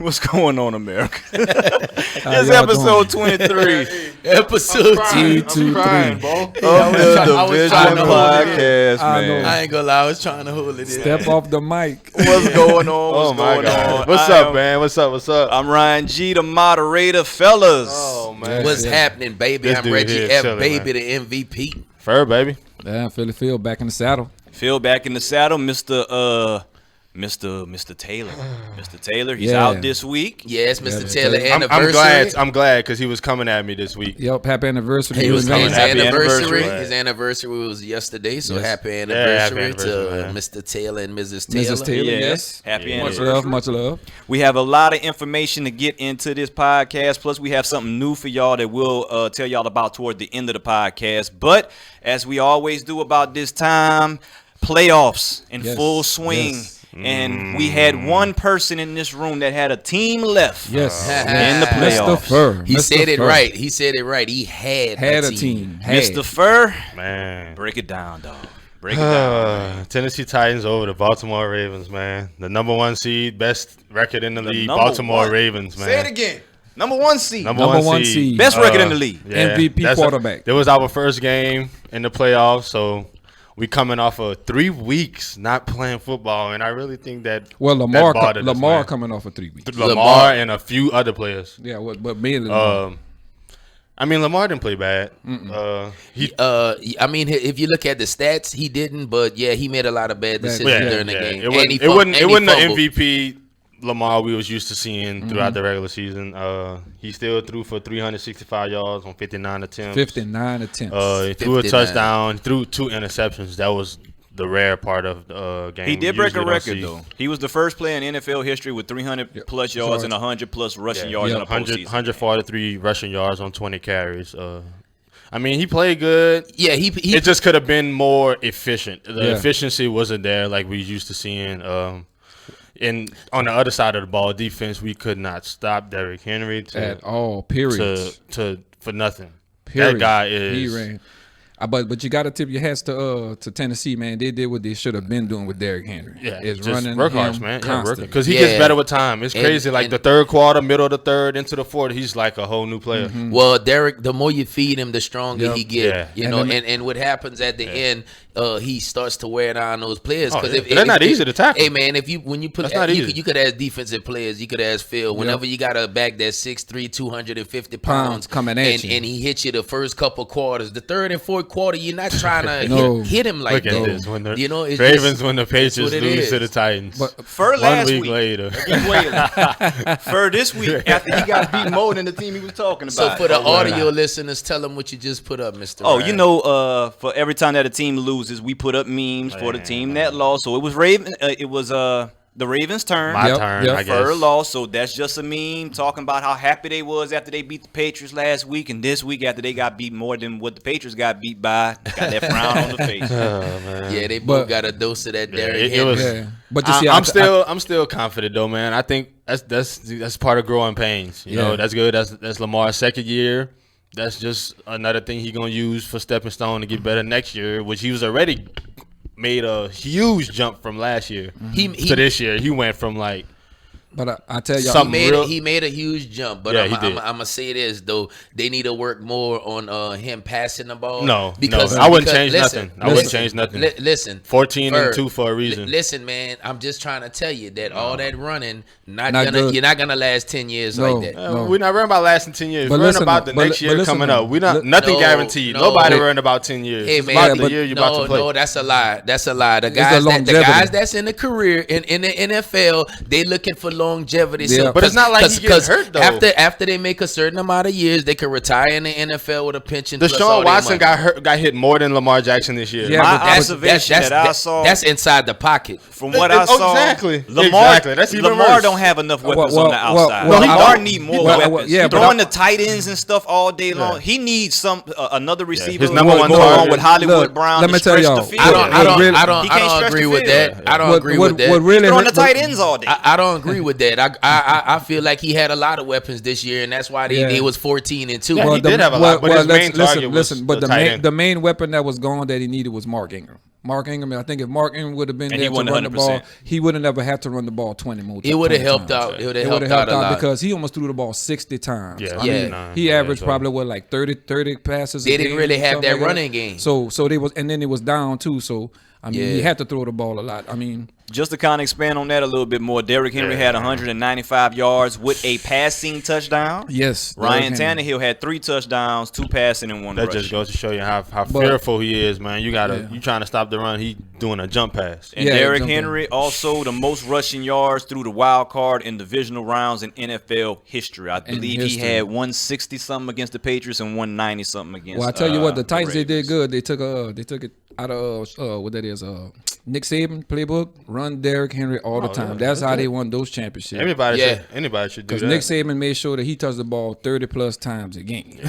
What's going on, America? It's episode 23. Episode 23. Of the Division Podcast, man. I ain't gonna lie, I was trying to hold it in. Step off the mic. What's going on? What's going on? What's up, man? What's up? I'm Ryan G, the moderator, fellas. Oh, man. What's happening, baby? This I'm dude Reggie here F, chilling, baby, the MVP. Fur, baby. Yeah, Phil back in the saddle. Phil back in the saddle, Mr. Taylor. Mr. Taylor, he's out this week. Yes, Mr. Taylor anniversary. I'm glad because he was coming at me this week. Yep, happy anniversary. His anniversary. His anniversary was yesterday, so happy anniversary to Mr. Taylor and Mrs. Taylor. Mrs. Taylor, yes. Happy anniversary. Much love. We have a lot of information to get into this podcast. Plus, we have something new for y'all that we'll tell y'all about toward the end of the podcast. But as we always do about this time, playoffs in full swing. Yes. And we had one person in this room that had a team left in the playoffs. Mr. Fur. He said it right. He said it right. He had a team. Mr. Fur, man. Break it down, dog. Break it down. Man. Tennessee Titans over the Baltimore Ravens, man. The number 1 seed, best record in the league. Baltimore Ravens, man. Say it again. Number 1 seed. Number one seed. Best record in the league. Yeah, MVP quarterback. It was our first game in the playoffs, so we coming off of 3 weeks not playing football, and I really think that Lamar coming off of 3 weeks. Lamar and a few other players. Yeah, but mainly Lamar. I mean, Lamar didn't play bad. I mean, if you look at the stats, he didn't, but he made a lot of bad decisions during the game. It wasn't the MVP Lamar we was used to seeing throughout the regular season. He still threw for 365 yards on 59 attempts. He threw a touchdown, threw 2 interceptions. That was the rare part of the game. He did break a record, though. He was the first player in NFL history with 300-plus yards and 100-plus rushing yards in a postseason. 143 rushing yards on 20 carries. I mean, he played good. Yeah, it just could have been more efficient. The efficiency wasn't there like we used to seeing. And on the other side of the ball, defense, we could not stop Derrick Henry at all. Period. For nothing. Period. That guy is. He ran. But you got to tip your hats to Tennessee, man. They did what they should have been doing with Derrick Henry. Yeah, it's just running workhorse, man. Because he gets gets better with time. It's crazy. Like the third quarter, middle of the third, into the fourth, he's like a whole new player. Mm-hmm. Well, Derrick, the more you feed him, the stronger he gets. You know, and what happens at the end, he starts to wear down those players. Because they're not easy to tackle. Hey, man, when you put you could ask defensive players, you could ask Phil. Whenever you got a back that's 6'3", 250 pounds coming at you, and he hits you the first couple quarters, the third and fourth quarter, you're not trying to hit him like that. This, when the it's Ravens when the Patriots lose to the Titans. But Fur last 1 week later. Fur this week after he got beat more than the team he was talking about. So for the audio listeners, tell them what you just put up, Mr. Oh, Ryan. you know, for every time that a team loses, we put up memes for the team that lost. So it was the Ravens' turn. My turn, I guess. Fur lost, so that's just a meme talking about how happy they was after they beat the Patriots last week, and this week after they got beat more than what the Patriots got beat by. Got that frown on the face. Oh, man. Yeah, they both got a dose of that Derrick Henry. But you see, I'm still confident though, man. I think that's part of growing pains. You know, that's good. That's Lamar's second year. That's just another thing he's gonna use for stepping stone to get better next year, which he was already made a huge jump from last year to this year. He went from like. But I tell y'all, he made a huge jump. But I'm gonna say this though: they need to work more on him passing the ball. Because I wouldn't change nothing. I wouldn't change nothing. Listen, 14-2 for a reason. Listen, man, I'm just trying to tell you that all that running, you're not gonna last 10 years like that. We're not worrying about lasting 10 years. We're worrying about the next year coming up. We're not nothing guaranteed. Nobody worrying about 10 years. Hey, man, about the year you're about to play. No, that's a lie. That's a lie. The guys that's in the career in the NFL, they looking for longevity. Yeah. So, but it's not like he gets hurt though. After they make a certain amount of years, they can retire in the NFL with a pension. Deshaun Watson got hit more than Lamar Jackson this year. Yeah, my observation that I saw, that's inside the pocket. From what I saw, Lamar don't have enough weapons on the outside. Lamar need more weapons. Throwing the tight ends and stuff all day long. He needs another receiver. His number one target with Hollywood Brown. Let me tell y'all, I don't agree with that. I don't agree with that. Throwing the tight ends all day. I don't agree with that. I feel like he had a lot of weapons this year, and that's why they was 14-2. Yeah, he did have a lot, but his main target was the main weapon that was gone that he needed was Mark Ingram. Mark Ingram. I think if Mark Ingram would have been And there he to won run the ball, 100%. he would have never had to run the ball 20 more times. It would have helped out. It would have helped out a lot because he almost threw the ball 60 times. Yeah, I mean, he averaged probably like 30 passes. They a didn't game, really have that like running game. So they was, and then it was down too. So I mean, he had to throw the ball a lot. I mean. Just to kind of expand on that a little bit more, Derrick Henry had 195 yards with a passing touchdown. Yes. Ryan Tannehill had 3 touchdowns, 2 passing, and 1 That rushing. just goes to show you how fearful he is, man. You trying to stop the run, he doing a jump pass. And Derrick Henry also the most rushing yards through the wild card in divisional rounds in NFL history. I believe he had 160 something against the Patriots and 190 something against. Well, I tell you what, the Titans Ravens. they did good. They took it out of what that is, Nick Saban playbook. Run Derrick Henry all the time. That's how they won those championships. Anybody should do that. Because Nick Saban made sure that he touched the ball 30 plus times a game.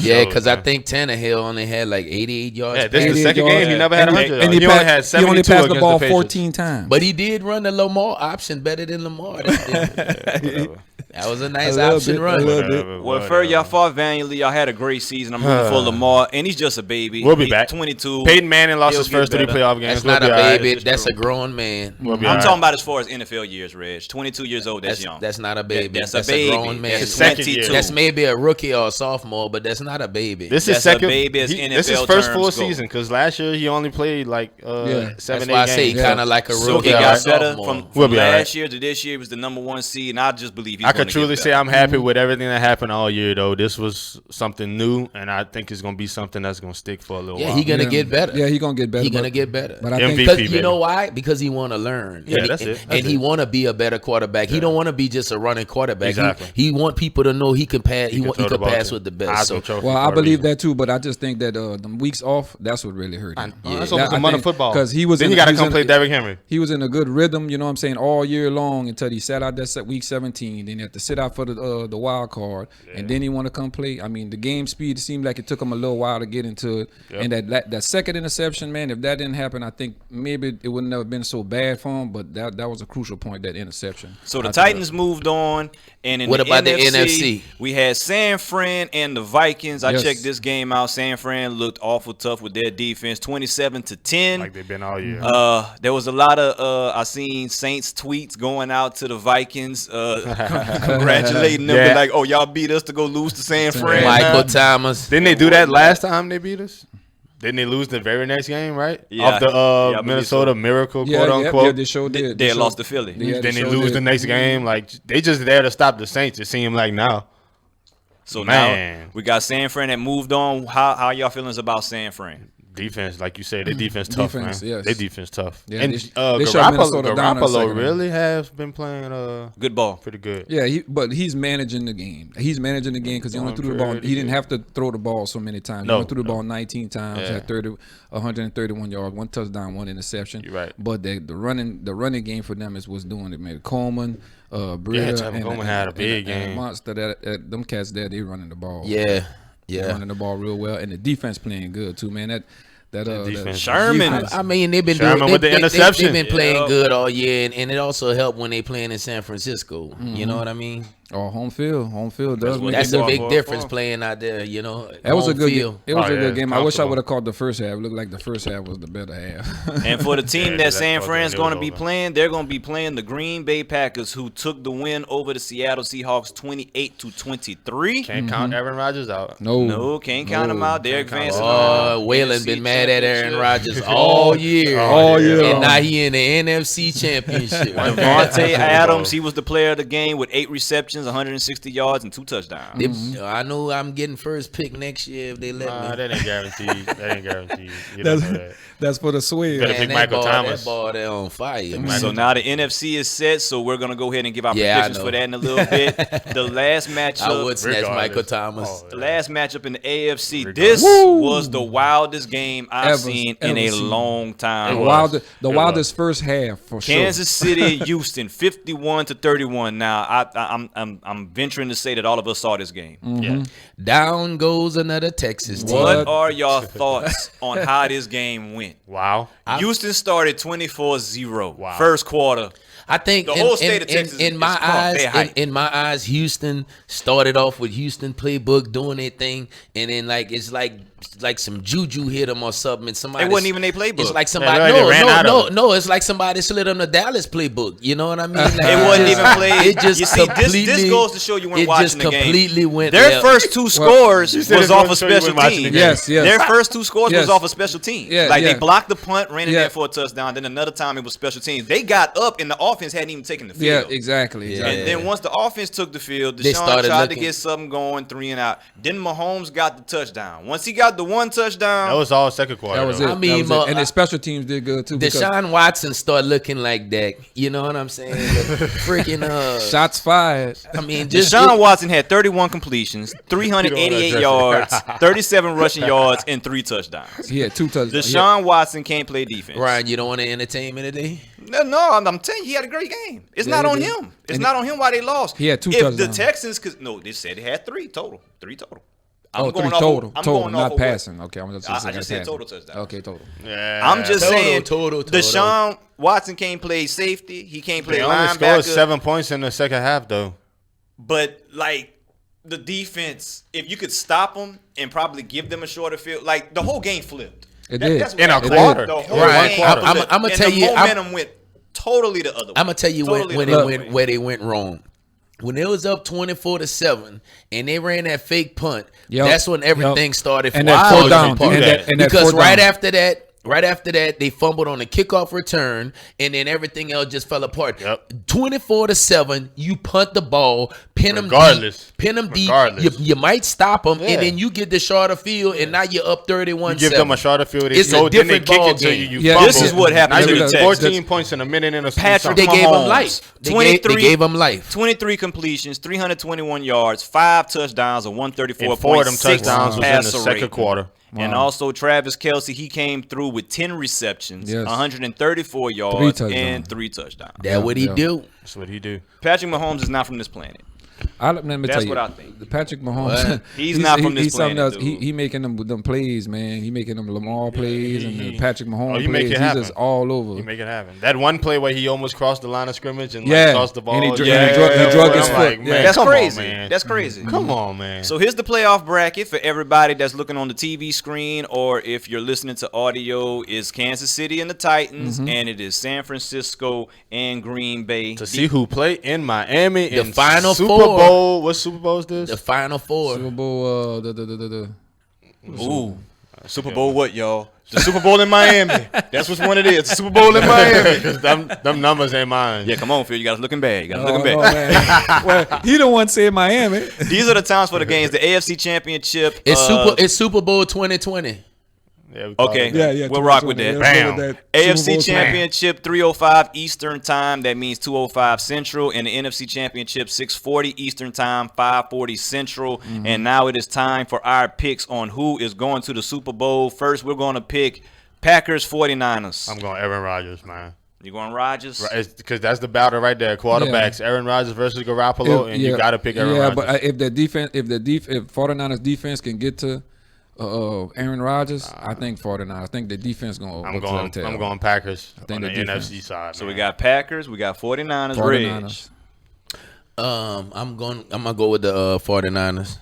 Yeah, because I think Tannehill only had like 88 yards. Yeah, this is the second game he never had 100. And he only passed the ball 14 times. But he did run the Lamar option better than Lamar. That was a nice option run. Well, for y'all fought valiantly. Y'all had a great season. I'm rooting for Lamar, and he's just a baby. We'll be back. 22. Peyton Manning lost his first 3 playoff games. That's not a baby. That's a grown man. I'm talking about as far as NFL years, Reg. 22 years old. That's young. That's not a baby. That's a baby. grown man. That's 22. That's maybe a rookie or a sophomore, but that's not a baby. This is second. This is his first full season because last year he only played like 7, 8 games. That's why I say kind of like a rookie. So he got better from last year to this year. He was the #1 seed, and I just believe he's I could truly say I'm happy with everything that happened all year, though. This was something new, and I think it's going to be something that's going to stick for a little while. Yeah, he's going to get better. Yeah, he's going to get better. He's going to get better. But I MVP, think you know why? Because he want to learn. Yeah, that's it. And he want to be a better quarterback. He don't want to be just a running quarterback. Exactly. He want people to know he can pass. He can pass with the best. Well, I believe that too, but I just think that the weeks off, that's what really hurt him. That's almost a month of football. Because he was then you got to come play Derrick Henry. He was in a good rhythm, you know what I'm saying, all year long until he sat out that week 17. Then he had to sit out for the wild card, and then he want to come play. I mean, the game speed seemed like it took him a little while to get into it. Yep. And that second interception, man, if that didn't happen, I think maybe it wouldn't have been so bad for him. But that was a crucial point, that interception. So the Titans moved on, and in what about the NFC? NFC? We had San Fran and the Vikings. I checked this game out. San Fran looked awful tough with their defense, 27-10. Like they've been all year. There was a lot of I seen Saints tweets going out to the Vikings, congratulating them, like, "Oh, y'all beat us to go lose to San Fran." Michael Thomas. Didn't they do that last time they beat us? Didn't they lose the very next game, right? Yeah. Off the Minnesota Miracle, quote unquote. Yeah, they showed did. They lost to Philly. Then they lose the next game. Like, they just there to stop the Saints, it seemed like now. So now we got San Fran that moved on. How y'all feelings about San Fran? Defense, like you said, their defense tough, man. Yes. Their defense tough. Yeah, and Garoppolo really has been playing good ball, pretty good. Yeah, but he's managing the game. He's managing the game because he only threw the ball. He didn't have to throw the ball so many times. He only threw the ball 19 times. Had 131 yards, 1 touchdown, 1 interception. You're right. But the running game for them is what's doing it. Man, Coleman, Britta, and Coleman had a big game. Monster, them cats there, they running the ball. Yeah. They're running the ball real well, and the defense playing good too, man. That Sherman. I mean, they've been with the interception. They've been playing good all year, and it also helped when they playing in San Francisco. Mm-hmm. You know what I mean? Oh, home field does. That's a big difference playing out there. You know, that was a good game. It was a good game. I wish I would have caught the first half. It looked like the first half was the better half. And for the team that San Fran's going to be playing, they're going to be playing the Green Bay Packers, who took the win over the Seattle Seahawks 28-23. Can't count Aaron Rodgers out. No, can't count him out. Derek Vance. Whalen been mad at Aaron Rodgers all year. And now he in the NFC Championship. Devontae Adams, he was the player of the game with 8 receptions, 160 yards, and 2 touchdowns. I know I'm getting first pick next year if they let me. That ain't guaranteed. That ain't guaranteed. You don't know that. That's for the swing. Better pick Michael Thomas. That ball there on fire. So now the NFC is set, so we're going to go ahead and give our predictions for that in a little bit. The last matchup. I would snatch Michael Thomas. The last matchup in the AFC. This was the wildest game I've seen in a long time. The wildest first half for sure. Kansas City, Houston, 51-31. Now I'm venturing to say that all of us saw this game. Mm-hmm. Yeah. Down goes another Texas team. What are your thoughts on how this game went? Wow. Houston started 24-0 first quarter. I think the whole state of Texas in my eyes, Houston started off with Houston playbook doing their thing, and then it's like some juju hit him or something, and somebody. It wasn't even their playbook. It's like somebody. No. It's like somebody slid on the Dallas playbook. You know what I mean? Like, it wasn't even played. It just this goes to show you weren't watching the game. It completely went. Their first 2 scores was off a special team. Yes. Their first 2 scores was off a special team. They blocked the punt, ran it there for a touchdown. Then another time it was special teams. They got up and the offense hadn't even taken the field. Yeah, exactly. And then once the offense took the field, Deshaun tried to get something going, 3 and out. Then Mahomes got the touchdown. Once he got the 1 touchdown, that was all second quarter. That was it. I mean, and the special teams did good too. Deshaun Watson started looking like that. You know what I'm saying? Freaking shots fired. I mean, Deshaun Watson had 31 completions, 388 yards, 37 rushing yards, and 3 touchdowns. He had 2 touchdowns. Deshaun Watson can't play defense. Ryan, you don't want to entertain me today? No, I'm telling you, he had a great game. It's not on him. It's not on him why they lost. He had 2 touchdowns. touchdowns. If the Texans, they said he had 3 total. 3 total. Total, not passing. Okay, I just said total touchdowns. Okay, total. Yeah. I'm just saying, total. Deshaun Watson can't play safety. He can't play linebacker. He only scored 7 points in the second half, though. But, like, the defense, if you could stop them and probably give them a shorter field, like, the whole game flipped. It did. In a quarter. The whole game flipped. I'm going to tell you. The momentum went totally the other way. I'm going to tell you where they went wrong. When it was up 24-7 and they ran that fake punt, that's when everything started falling apart. Because right after that, they fumbled on the kickoff return, and then everything else just fell apart. 24-7, you punt the ball, pin them deep. You might stop them, and then you get the shorter field, and now you're up 31-7. You give them a shorter field. It's a different ball game. This is what happened to the Texans. 14 points in a minute and a Patrick They Mahomes, gave him life. They gave him life. 23 completions, 321 yards, 5 touchdowns, and 134.6 4 of them touchdowns was in the second quarter. Wow. And also Travis Kelce, he came through with 10 receptions, 134 yards, and 3 touchdowns. That's what he do. That's what he do. Patrick Mahomes is not from this planet. Let me That's tell you, what I think. The Patrick Mahomes, he's not from this planet. He making them plays, man. He making them Lamar plays and the Patrick Mahomes he plays. He's just all over. He make it happen. That one play where he almost crossed the line of scrimmage and tossed the ball. And he drug his foot. Like, man, that's crazy. Man. That's crazy. Come on, man. So here's the playoff bracket for everybody that's looking on the TV screen, or if you're listening to audio. Is Kansas City and the Titans, and it is San Francisco and Green Bay. To see who play in Miami the in Final Super Four. Bowl. What Super Bowl is this? The Final Four. Super Bowl. Ooh. Super Bowl what, y'all? The Super Bowl in Miami. That's which one it is. The Super Bowl in Miami. them numbers ain't mine. Yeah, come on, Phil. You got us looking bad. Well, he the one saying Miami. These are the times for the games. The AFC Championship. It's Super Bowl 2020. Yeah, we'll rock with that. Bam. AFC Championship 3:05 Eastern Time. That means 2:05 Central. And the NFC Championship 6:40 Eastern Time, 5:40 Central. And now it is time for our picks on who is going to the Super Bowl. First, we're going to pick Packers 49ers. I'm going Aaron Rodgers, man. You going Rodgers? Because that's the battle right there. Quarterbacks, Aaron Rodgers versus Garoppolo, and you got to pick Aaron Rodgers. Yeah, but if 49ers defense can get to Aaron Rodgers, I think 49ers. I think the defense going to I'm going Packers on the defense. NFC side. So we got Packers, we got 49ers. 49ers. I'm gonna go with the 49ers.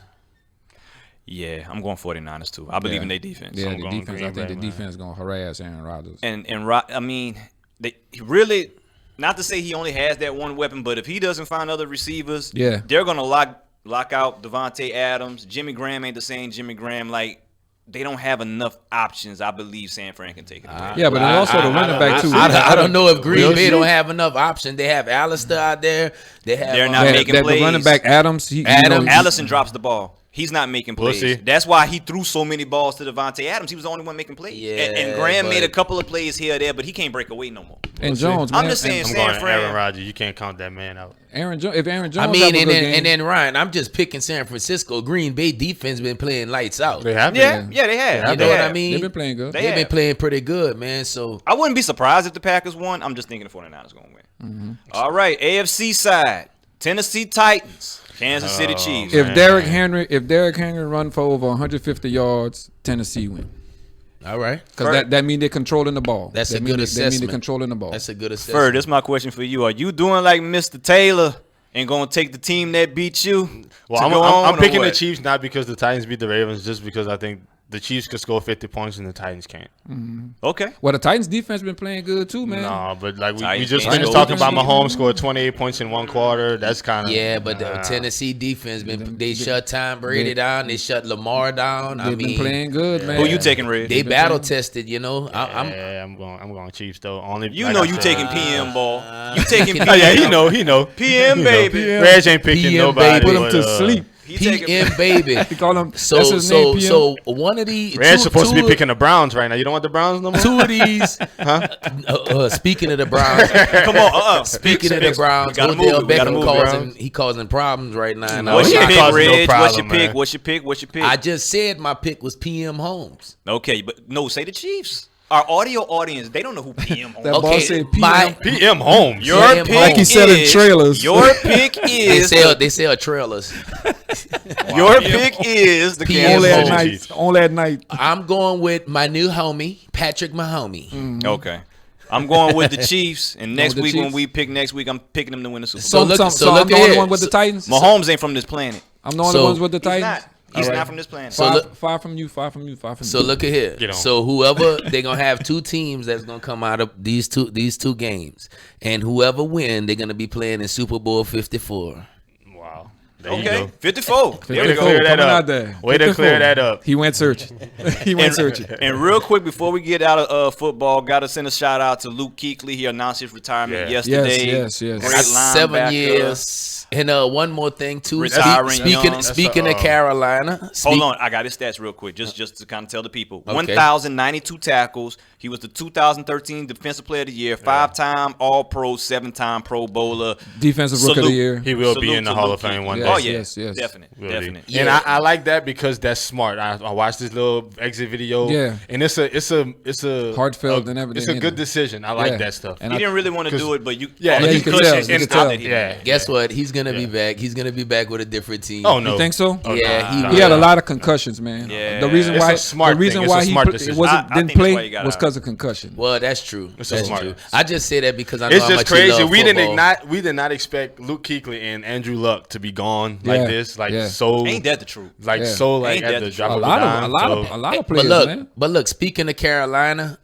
Yeah, I'm going 49ers too. I believe in their defense. Yeah, I'm the going defense. I think the defense going to harass Aaron Rodgers. And I mean, they really, not to say he only has that one weapon, but if he doesn't find other receivers, they're going to lock out Devontae Adams. Jimmy Graham ain't the same Jimmy Graham. Like, they don't have enough options. I believe San Fran can take it away. Yeah, but also the running back too. I don't know if Green Bay don't have enough options. They have Alistair out there. They're not making plays. The running back Adams. Allison drops the ball. He's not making plays. That's why he threw so many balls to Devontae Adams. He was the only one making plays. Yeah, and Graham made a couple of plays here or there, but he can't break away no more. And Jones, man. I'm just saying, San Fran. Aaron Rodgers, you can't count that man out. If Aaron Jones, and then Ryan, I'm just picking San Francisco. Green Bay defense been playing lights out. They have, they have. You know what I mean? They've been playing good. They've been playing pretty good, man. So I wouldn't be surprised if the Packers won. I'm just thinking the 49ers going to win. All right, AFC side, Tennessee Titans. Kansas City Chiefs. If Derrick Henry run for over 150 yards, Tennessee win. All right. Because that means they're controlling the ball. That's a good assessment. That means they're controlling the ball. That's a good assessment. Ferg, this is my question for you. Are you doing like Mr. Taylor and going to take the team that beat you? Well, I'm picking the Chiefs not because the Titans beat the Ravens, just because I think the Chiefs could score 50 points and the Titans can't. Okay. Well, the Titans defense been playing good too, man. No, but like we Titans just can't finished go talking with about the Mahomes scored 28 points in one quarter. That's kind of but the Tennessee defense they shut Tom Brady down. They shut Lamar down. They've been playing good, man. Who you taking, Red? They battle tested, you know. I'm going Chiefs though. Only You know you taking PM ball. You taking PM. Oh yeah, he know. PM baby. Reg ain't picking PM nobody. Put him to sleep. PM baby. He call him. So that's his name, PM. so one of the Red's supposed to be picking the Browns right now. You don't want the Browns no more? two of these. Speaking of the Browns, Come on. speaking of the Browns, Odell Beckham causing problems right now. What's your pick, causing no Reg? problem, What's your pick? I just said my pick was PM Holmes. Okay, but no, say the Chiefs. Our audio audience, they don't know who PM Holmes That is. ball Okay, said my- PM. PM Holmes. Your PM pick Like he said in is- trailers. Your pick They is sell trailers. your pick is the PM Only Kansas at City Holmes. night. Chiefs. Only at night. I'm going with my new homie, Patrick Mahomey. Okay. I'm going with the Chiefs, and next the week when Chiefs? we pick next week, I'm picking them to win the Super Bowl. So look- I'm look the only ahead. one with the Titans. Mahomes ain't from this planet. I'm the only So- ones with the He's Titans. not. He's All right. not from this planet. So Far, look- far from you. Far from you. So look at here. Get on. So whoever they're gonna have two teams that's gonna come out of these two games, and whoever win, they're gonna be playing in Super Bowl 54. Wow. There you Okay, go. 54. Way to 54, clear that coming up. out there. Way to 54. clear that up. He went searching. He went searching. And real quick, before we get out of football, got to send a shout out to Luke Kuechly. He announced his retirement Yeah. yesterday. Yes. Great That's 7 linebacker. years. And one more thing too. Retiring Speaking young. speaking of Carolina. Hold on, I got his stats real quick, just to kind of tell the people. Okay. 1,092 tackles. He was the 2013 Defensive Player of the Year, 5-time All-Pro, 7-time Pro Bowler. Defensive Rookie of the Year. He will be Salute in the to Hall Luke of Fame Kuechly. one Yes, day. Oh yeah, yes. definite. And Yeah. I like that because that's smart. I watched this little exit video. Yeah. And it's a Heartfelt and everything, It's a ain't good it? decision. I like Yeah. that stuff. And He I- didn't really want to 'cause- do it, but you Yeah, all the you could concussions tell, and you could stuff tell. that he Yeah. did. Guess what? He's gonna be back. He's gonna be back with a different team. Oh no. You think so? Oh, Yeah, nah. He had a lot of concussions, man. Yeah. The reason It's why a smart the reason thing. It's why a he smart put, decision. wasn't I didn't think that's why play he got was out. because of concussion. Well, that's true. It's That's smart. true. I just say that because I know It's how just much crazy. he love football. We did not expect Luke Kuechly and Andrew Luck to be gone like Yeah. this. Like Yeah. so Ain't that the truth? like Yeah. so like Ain't at that the the drop A of a lot dime. of So- players, But look. Speaking of Carolina,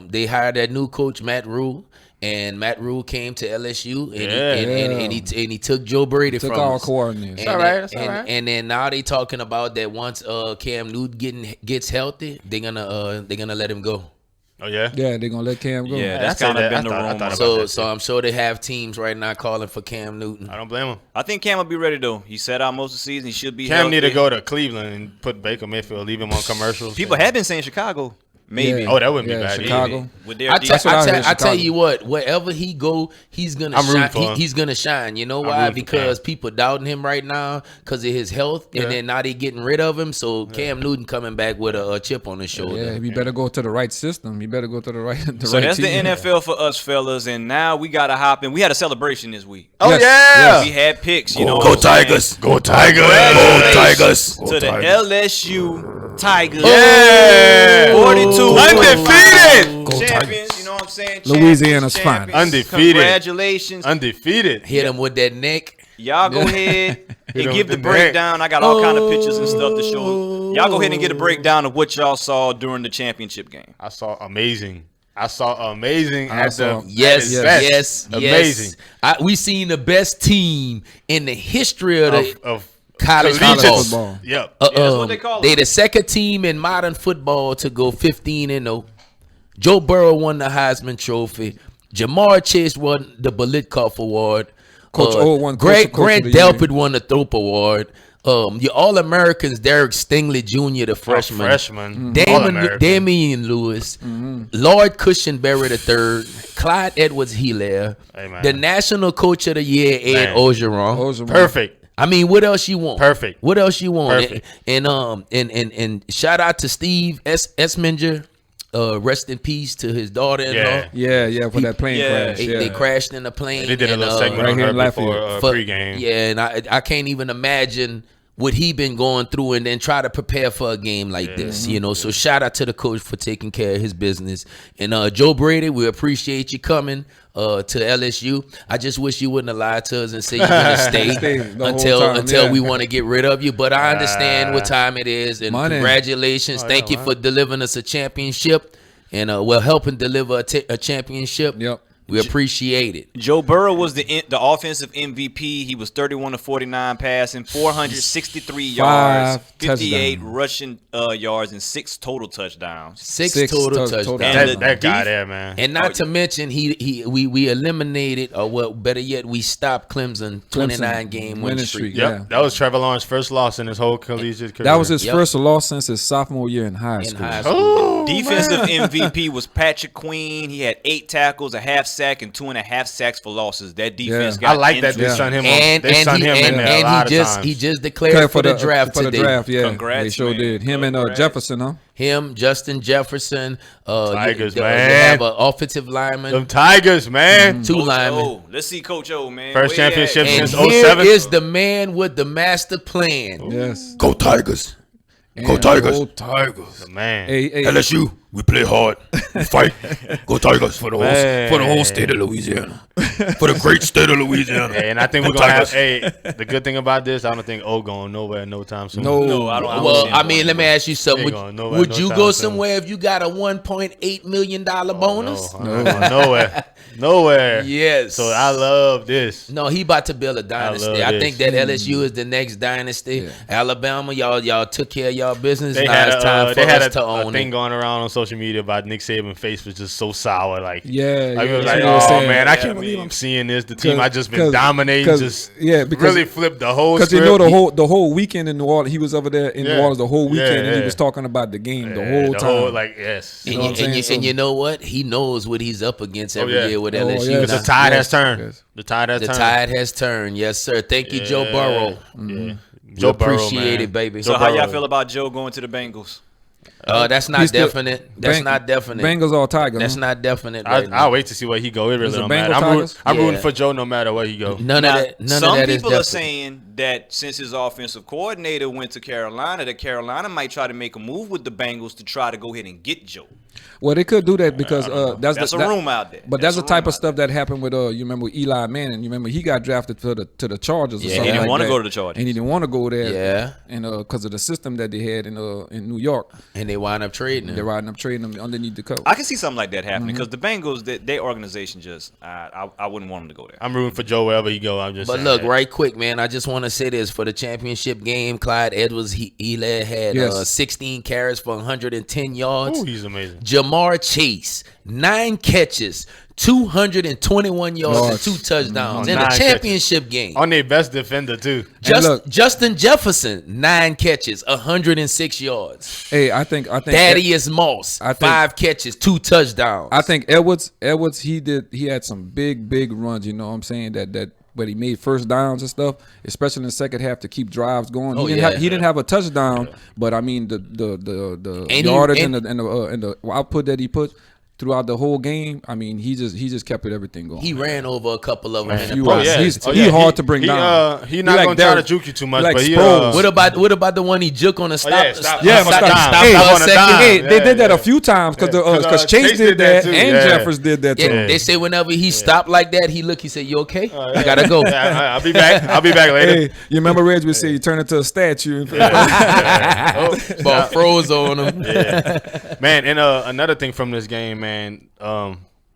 they hired that new coach Matt Rule, and Matt Rule came to LSU, and he took Joe Brady Took from all us. coordinates. And all right, that's all and, right. and then now they talking about that once Cam Newton gets healthy, they're gonna let him go. Oh yeah. Yeah, they're gonna let Cam go. Yeah, I that's said kind of that. been I the thought rumor. about So that so too. I'm sure they have teams right now calling for Cam Newton. I don't blame him. I think Cam will be ready though. He sat out most of the season. He should be. Cam healthy. need to go to Cleveland and put Baker Mayfield, leave him on commercials. People have been saying Chicago, maybe. Yeah. Oh, that wouldn't be Yeah, bad. Chicago. With their I defense. what I heard, tell Chicago. you what, wherever he go, he's gonna I'm rooting shine. for him. He's gonna shine. You know I'm why? rooting for Cam. Because people doubting him right now because of his health, Yeah. and then now they getting rid of him. So Cam Newton coming back with a chip on his shoulder. Yeah, he better go to the right system. He better go to the right. So right that's team. the NFL for us fellas, and now we gotta hop in. We had a celebration this week. Oh Yes, yeah. We had picks, you know. Go what I'm saying? Tigers! Go Tigers. Tigers! To the LSU Tigers. Yeah. 42 Undefeated. champions, you know what I'm saying? Louisiana's Champions. finest. Undefeated. Congratulations. Undefeated. Hit him with that neck. Y'all go ahead Hit and 'em give the with the neck. breakdown. I got all kind of pictures and stuff to show. Y'all go ahead and get a breakdown of what y'all saw during the championship game. I saw amazing. At the Yes, at its best. yes, Amazing. We seen the best team in the history of the Of college collegiate football. football. Yep. that's what they call it. They the second team in modern football to go 15-0. Joe Burrow won the Heisman Trophy. Jamar Chase won the Biletkoff Award. Coach O won Grant Coach of the Delpit won the Thorpe Award. Your All-Americans, Derek Stingley Jr., the freshman. Freshman. Damian Lewis, Lloyd Cushenberry III, Clyde Edwards-Helaire, Hey, man. the National Coach of the Year, Ed Man. Orgeron. Perfect. I mean, what else you want? Perfect. What else you want? Perfect. And shout out to Steve Esminger. Rest in peace to his daughter-in-law. Yeah. Yeah, for that plane crash. They crashed in the plane. They did a and, little segment right on here her in Lafayette. before pregame. Yeah, and I can't even imagine what he been going through and then try to prepare for a game like this, you know. So shout out to the coach for taking care of his business. And Joe Brady, we appreciate you coming. to LSU. I just wish you wouldn't have lied to us and say you're gonna stay until we want to get rid of you. But I understand what time it is, and congratulations. Thank you for delivering us a championship, and helping deliver a championship. Yep. We appreciate it. Joe Burrow was the offensive MVP. He was 31 of 49 passing, 463 yards, 58 rushing yards, and 6 total touchdowns. Six total touchdowns. That guy there, man. And not to mention, we eliminated, or well, better yet, we stopped Clemson 29-game winning streak. Yep. That was Trevor Lawrence's first loss in his whole collegiate career. That was his first loss since his sophomore year in high school. Defensive MVP was Patrick Queen. He had 8 tackles, a half sack, and 2.5 sacks for losses. That defense got I like that they sung him in there a lot of times. He just declared for the draft today. For the draft, yeah. Congrats, they sure did. Him and Jefferson, huh? Him, Justin Jefferson. Tigers, man. man. They have an offensive lineman. Them Tigers, man. 2 Coach linemen. O. Let's see Coach O, man. First championship And since here 07. is the man with the master plan. Yes. Go Tigers. Go Tigers. Go Tigers. Man. Hey, LSU, we play hard. We fight. Go Tigers for the whole state of Louisiana. For the great state of Louisiana. Hey, and I think we're going to have, the good thing about this, I don't think O going nowhere no time soon. No, I don't. Well, I mean, let me ask you something. Would you go soon. somewhere if you got a $1.8 million bonus? No. Nowhere. Yes. So I love this. No, he about to build a dynasty. I think that LSU is the next dynasty. Yeah. Alabama, y'all took care of y'all business. They now had it's time for us to own a thing going around on social media about Nick Saban's face was just so sour. Like, yeah, I was like, oh man, I can't believe I'm seeing this. The team I just been dominating just really flipped the whole script. Because you know the whole weekend in New Orleans, he was over there in New Orleans the whole weekend, and he was talking about the game the whole time. Yes. And you know what? He knows what he's up against every year with LSU. The tide has turned. Yes. The tide has turned. Yes, sir. Thank you, Joe Burrow. Yeah. Joe Burrow, appreciate it, baby. So how y'all feel about Joe going to the Bengals? That's not definite. That's not definite. Bengals or Tigers? That's not definite. I'll wait to see where he go. It really don't matter. I'm rooting for Joe no matter where he go. None of that is Some people definite. are saying that since his offensive coordinator went to Carolina, that Carolina might try to make a move with the Bengals to try to go ahead and get Joe. Well, they could do that because that's a room out there. But that's the type of stuff that happened with you remember Eli Manning. You remember he got drafted to the Chargers. Yeah, or something he didn't want to go to the Chargers, and he didn't want to go there. Yeah, and because of the system that they had in New York, and they wind up trading him. They're winding up trading him underneath the coat. I can see something like that happening because the Bengals, their organization just I wouldn't want them to go there. I'm rooting for Joe wherever he go. But look, right quick, man. I just want to say this for the championship game. Clyde Edwards-Helaire had 16 carries for 110 yards. Ooh, he's amazing. Jamar Chase, 9 catches, 221 yards and 2 touchdowns in a championship game. On their best defender too. Justin Jefferson, 9 catches, 106 yards. Hey, I think Thaddeus Moss, 5 catches, 2 touchdowns. I think Edwards, he had some big runs. You know what I'm saying that. But he made first downs and stuff, especially in the second half to keep drives going. He didn't have a touchdown, but I mean the yardage and the output that he put throughout the whole game. I mean, he just kept everything going. He ran over a couple of them. He's hard to bring down. He's not gonna try to juke you too much. But what about the one he juke on the stop? Stop. Hey, they did that a few times because Chase did that and Jeffers did that too. They say whenever he stopped like that, he said, "You okay? I gotta go." I'll be back later. Hey, you remember Reggie would say you turn into a statue. Ball froze on him. Man, and another thing from this game, man.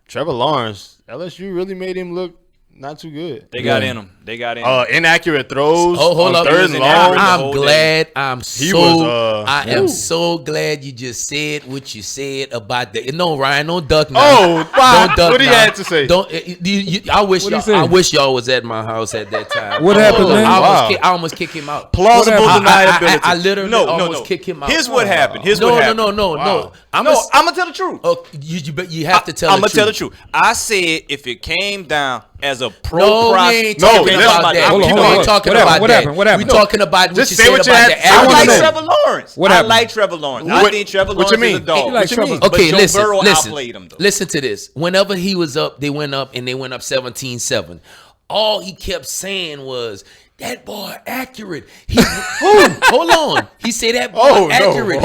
Trevor Lawrence, LSU really made him look not too good. They got in him. Inaccurate throws. Oh, hold up. Third and long. I'm glad. I am so glad you just said what you said about the. No, Ryan, don't duck now. Oh, wow. Don't duck what he had to say? I wish y'all was at my house at that time. What happened, man? I almost kick him out. Plausible deniability. I literally almost kick him out. Here's what happened. No. I'm gonna tell the truth. Oh, you have to tell the truth. I'm gonna tell the truth. I said if it came down as a pro prospect. We ain't talking about that. What happened? We talking about what you Just say said what about you the had. I like average. Trevor Lawrence. What happened? I like Trevor Lawrence. I think Trevor Lawrence is a dog. Okay, but Joe Burrow outplayed him, though. Listen to this. Whenever he was up, they went up 17-7. All he kept saying was, that ball accurate. Hold on. He said that ball accurate.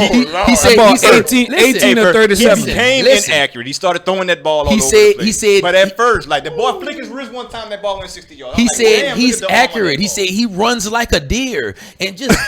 He said 18 to 37. He became inaccurate. He started throwing that ball all over the place. He said, but at first, like the boy flicked his wrist one time, that ball went 60 yards. He said he's accurate. He said he runs like a deer and just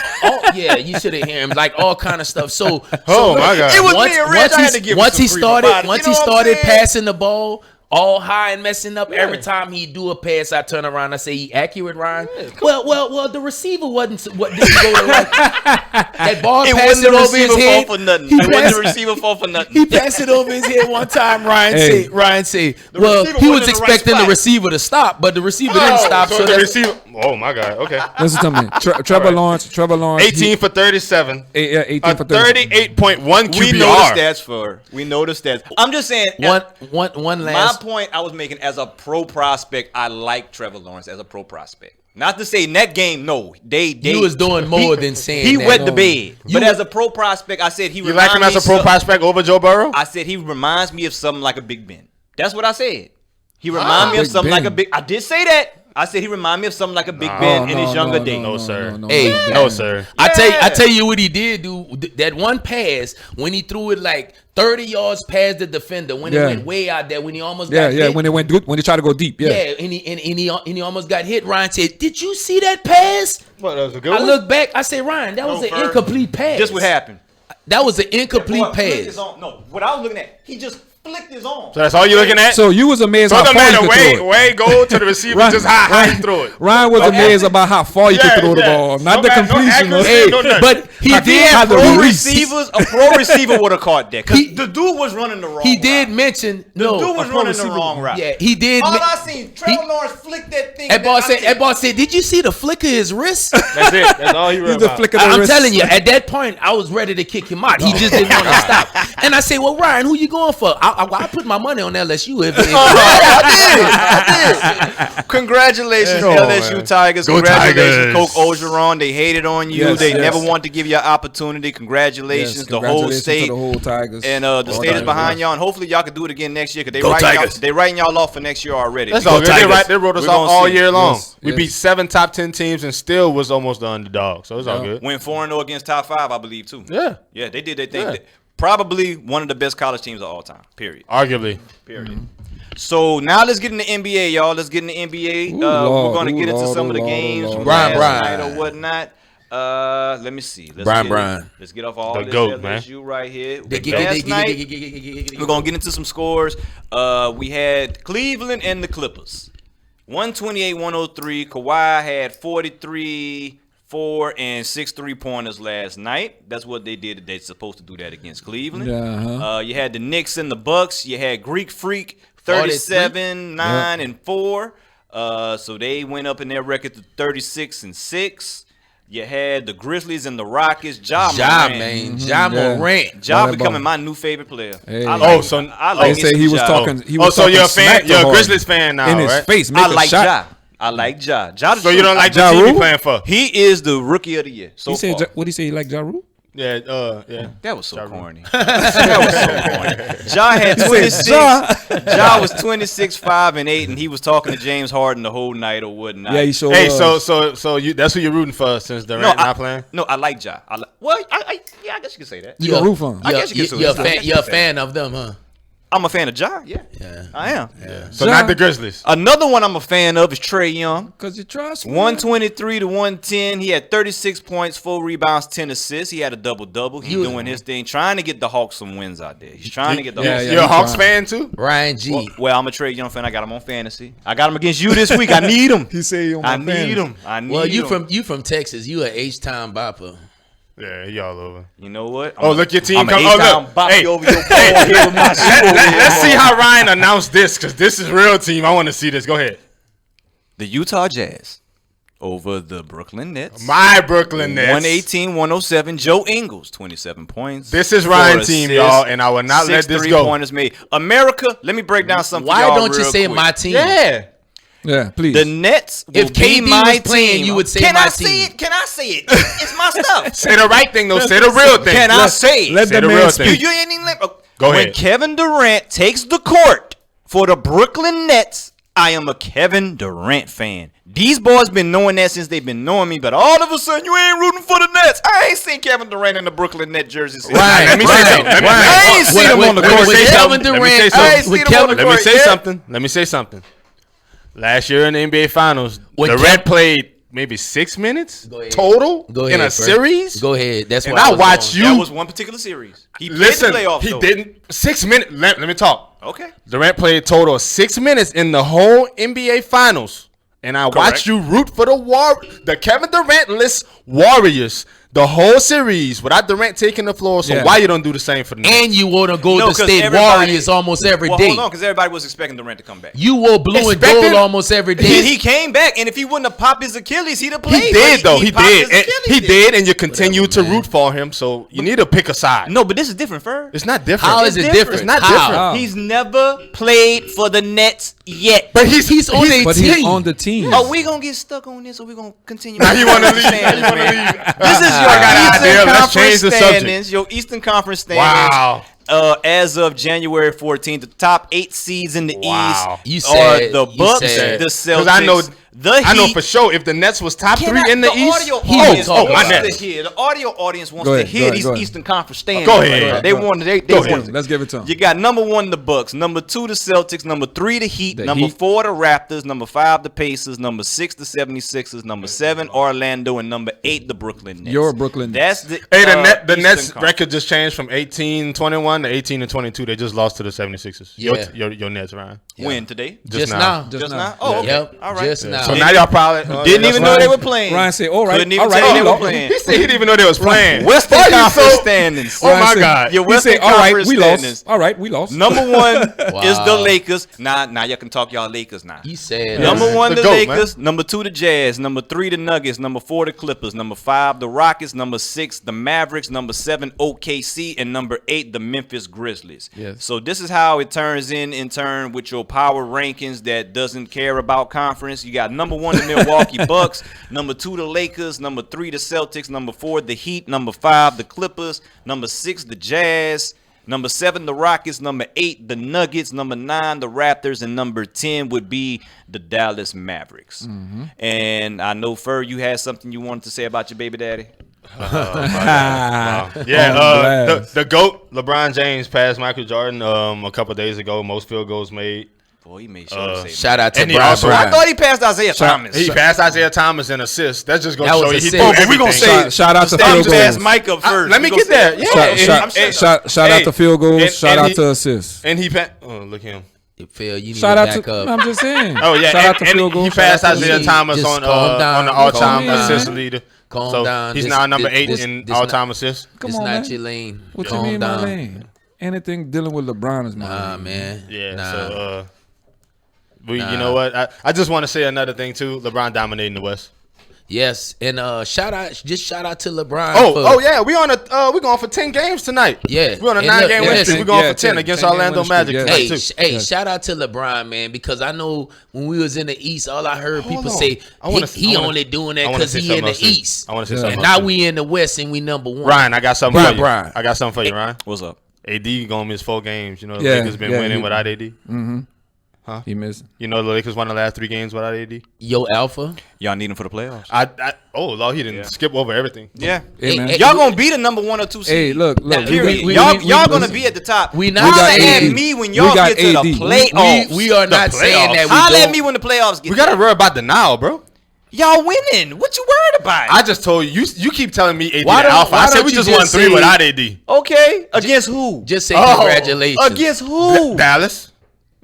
you should have heard him like all kind of stuff. So my God, it was me and Reg. I had to give him some once he started passing the ball all high and messing up, every time he do a pass, I turn around, I say he accurate, Ryan. Well, the receiver didn't go to that ball. It passed wasn't it the over his receiver head. fault for nothing. It wasn't the receiver fault for nothing. He passed it over his head one time. Ryan said, well, receiver he wasn't was in the right expecting the spot. receiver to stop, but the receiver didn't stop. So the receiver. Oh my God. Okay. Listen to me. Trevor Lawrence. 18 for 37. 18 for 37. 38.1 QBR. We know the stats. I'm just saying. One last. My point I was making as a pro prospect, I like Trevor Lawrence as a pro prospect. Not to say in that game, no. He was doing more than saying he that. wet the bed. But as a pro prospect, I said he. You like him as a pro prospect over Joe Burrow? I said he reminds me of something like a Big Ben. That's what I said. He reminds me of something like a big. I did say that. I said he remind me of something like a Big Ben in his younger days. No, sir. No, sir. I tell you what he did do. That one pass when he threw it like 30 yards past the defender, when it went way out there, when he almost got hit. when he tried to go deep. And he almost got hit. Ryan said, "Did you see that pass?" What, that was a good one? I looked back. I said, "Ryan, that was an incomplete pass." Just what happened. That was an incomplete pass. No, what I was looking at, he just flicked his arm. So that's all you're looking at? So you was amazed how far you could throw it. Way go to the receiver, just how he throw it. Ryan was amazed about how far you could throw the ball, not the completion. But he did have the receivers. A pro receiver would have caught that because the dude was running the wrong. He did mention the dude was running the wrong route. Yeah, he did. All I seen, Trevor Lawrence flick that thing. That ball said, "Did you see the flick of his wrist?" That's it. That's all he read about. I'm telling you, at that point, I was ready to kick him out. He just didn't want to stop. And I said, "Well, Ryan, who you going for?" I put my money on LSU. I did. Congratulations, LSU Tigers. Congratulations, Coach Orgeron. They hated on you. They never wanted to give you an opportunity. Congratulations, the whole state. To the whole Tigers. And the state is behind y'all. And hopefully y'all can do it again next year because they writing y'all off for next year already. That's all good. They wrote us off all year long. We beat 7 top 10 teams and still was almost the underdog. So it's all good. Went 4-0 against top 5, I believe, too. Yeah. Yeah, they did their thing. Yeah. Probably one of the best college teams of all time, period. Arguably. Period. Mm-hmm. So now let's get in the NBA, y'all. Let's get in the NBA. We're going to get into some of the games from last night or whatnot. Let me see. Let's get off all the this GOAT, man. LSU right here. Last night, we're going to get into some scores. We had Cleveland and the Clippers. 128-103. Kawhi had 43, 4, and 6 3-pointers last night. That's what they did. They're supposed to do that against Cleveland. You had the Knicks and the Bucks. You had Greek Freak 37, 9, and 4. So they went up in their record to 36-6. You had the Grizzlies and the Rockets. Ja Morant. Ja becoming my new favorite player. Hey. I like say he was talking. He was so you're a fan. You're a Grizzlies fan now, in his right? face. I like Ja. I like Ja. So you don't like the team he playing for? He is the rookie of the year. So far. What did he say? He like Ja Rule? Yeah. That was so corny. That was so corny. Ja had 26. Ja was 26, 5, and 8, and he was talking to James Harden the whole night or whatnot. Yeah, he sure Hey, was. so you that's who you're rooting for since Durant not playing? No, I like Ja. I guess you can say that. You a root for him. I guess you can say that. You're a fan of them, huh? I'm a fan of Ja. Yeah. I am. Yeah. So not the Grizzlies. Another one I'm a fan of is Trae Young. Because you trust me. 123-110. He had 36 points, 4 rebounds, 10 assists. He had a double-double. He's doing his thing, trying to get the Hawks some wins out there. He's trying to get the Hawks. You're a Hawks fan too? Ryan G. Well, I'm a Trae Young fan. I got him on fantasy. I got him against you this week. I need him. He say he on my fantasy. I need him. Well, you from Texas. You a H-Town bopper. Yeah, he all over. You know what? Look, your team I'm come. Hey, over your ball here with my let's see how Ryan announced this, because this is real team. I want to see this. Go ahead. The Utah Jazz over the Brooklyn Nets. My Brooklyn Nets. 118-107. Joe Ingles, 27 points. This is Ryan's team, y'all, and I will not let this go. 3-pointers made. America, let me break down something. Why don't you say my team? Yeah, please. The Nets will if KD was playing, you would say my team. Can I say it? It's my stuff. Say the right thing, though. Say the real thing. Can I say it? Let the man speak. You ain't even Go ahead. When Kevin Durant takes the court for the Brooklyn Nets, I am a Kevin Durant fan. These boys been knowing that since they've been knowing me, but all of a sudden you ain't rooting for the Nets. I ain't seen Kevin Durant in the Brooklyn Net jersey since. Right. Let me say something. I ain't seen him on the court. Let me say something. Last year in the NBA Finals, Durant played maybe 6 minutes total in a series. Go ahead. That's what I watched you. That was one particular series. He played the playoffs. He didn't. 6 minutes. Let me talk. Okay. Durant played total of 6 minutes in the whole NBA Finals. And I watched you root for the Kevin Durant-less Warriors the whole series without Durant taking the floor. So why you don't do the same for the Nets? And you wore the Golden State Warriors almost every day. Hold on, because everybody was expecting Durant to come back. You wore blue and gold almost every day. And he came back, and if he wouldn't have popped his Achilles, he'd have played. He did, though. He did, and you continue to root for him. So you need to pick a side. No, but this is different, Fer. It's not different. How is it different? It's not different. He's never played for the Nets yet. But he's on a team. He's on the team. Oh, we gonna get stuck on this, or we gonna continue? Now you want to leave? This is your Let's change the subject. Your Eastern Conference standings. Wow. As of January 14th, the top 8 seeds in the East are the Bucks, the Celtics, I know for sure if the Nets was top 3 in the East. The audio audience wants to hear these Eastern Conference standings. Go ahead. They want it. Let's give it to them. You got number 1 the Bucks, number 2 the Celtics, number 3 the Heat, number 4 the Raptors, number 5 the Pacers, number 6 the 76ers, number 7 Orlando, and number 8 the Brooklyn Nets. Your Brooklyn Nets. That's the Nets record just changed from 18-21 to 18-22. They just lost to the 76ers. Your Nets, Ryan. When today? Just now. Oh, okay. Yep. All right. Just now. So now y'all probably didn't even know they were playing. Ryan said, "All right, Couldn't even tell they were playing." He said he didn't even know they was playing. Western Conference standings. Oh my God! Your Western Conference standings. All right, we lost. Number 1 is the Lakers. Now y'all can talk y'all Lakers now. He said number 1 the Lakers. Number 2 the Jazz. Number 3 the Nuggets. Number 4 the Clippers. Number 5 the Rockets. Number 6 the Mavericks. Number 7 OKC, and number 8 the Memphis Grizzlies. Yes. So this is how it turns in turn with your power rankings that doesn't care about conference. You got number 1 the Milwaukee Bucks, number 2 the Lakers, number 3 the Celtics, number 4 the Heat, number 5 the Clippers, number 6 the Jazz, number 7 the Rockets, number 8 the Nuggets, number 9 the Raptors, and number 10 would be the Dallas Mavericks. Mm-hmm. And I know, Fer, you had something you wanted to say about your baby daddy. The GOAT, LeBron James, passed Michael Jordan a couple days ago. Most field goals made. Boy, he made sure to say shout out to Brian. I thought he passed Isaiah Thomas. He passed Isaiah Thomas in assists. That's just going to show you he did everything. We're going to say shout out to field goals. Mike up first. Let me get there. Shout out to field goals. Shout out to assists. And he passed. Oh, look at him. Phil, you need shout to out back to. up. I'm just saying. Oh yeah, shout out to field goals. He passed Isaiah Thomas on the all-time assist leader. Calm down. He's now number 8 in all-time assists. Come on, not your lane. What you mean, my lane? Anything dealing with LeBron is my lane. Man. Yeah. So, you know what? I just want to say another thing too. LeBron dominating the West. Yes, and shout out to LeBron. We going for 10 games tonight. Yeah, we're on a 9-game win streak. We're going for 10 against Orlando Magic. Shout out to LeBron, man, because I know when we was in the East, all I heard people say he only doing that because he in the East. I want to say something. And now we in the West and we number 1. Ryan, I got something for you. I got something for you, Ryan. What's up? AD gonna miss 4 games. You know the Lakers been winning without AD. Mm-hmm. Huh? He missed. You know the Lakers won the last 3 games without AD. Yo, Alpha. Y'all need him for the playoffs. Lord, he didn't skip over everything. Yeah. Hey, y'all gonna be the number 1 or 2 seed. Hey, look. Y'all gonna be at the top. We not at me when y'all get to the playoffs. We are not saying that. Holla at me when the playoffs get. We gotta worry about denial, bro. Y'all winning. What you worried about? I just told you. You keep telling me AD Alpha. I said we just won 3 without AD. Okay. Against who? Just say congratulations. Against who? Dallas.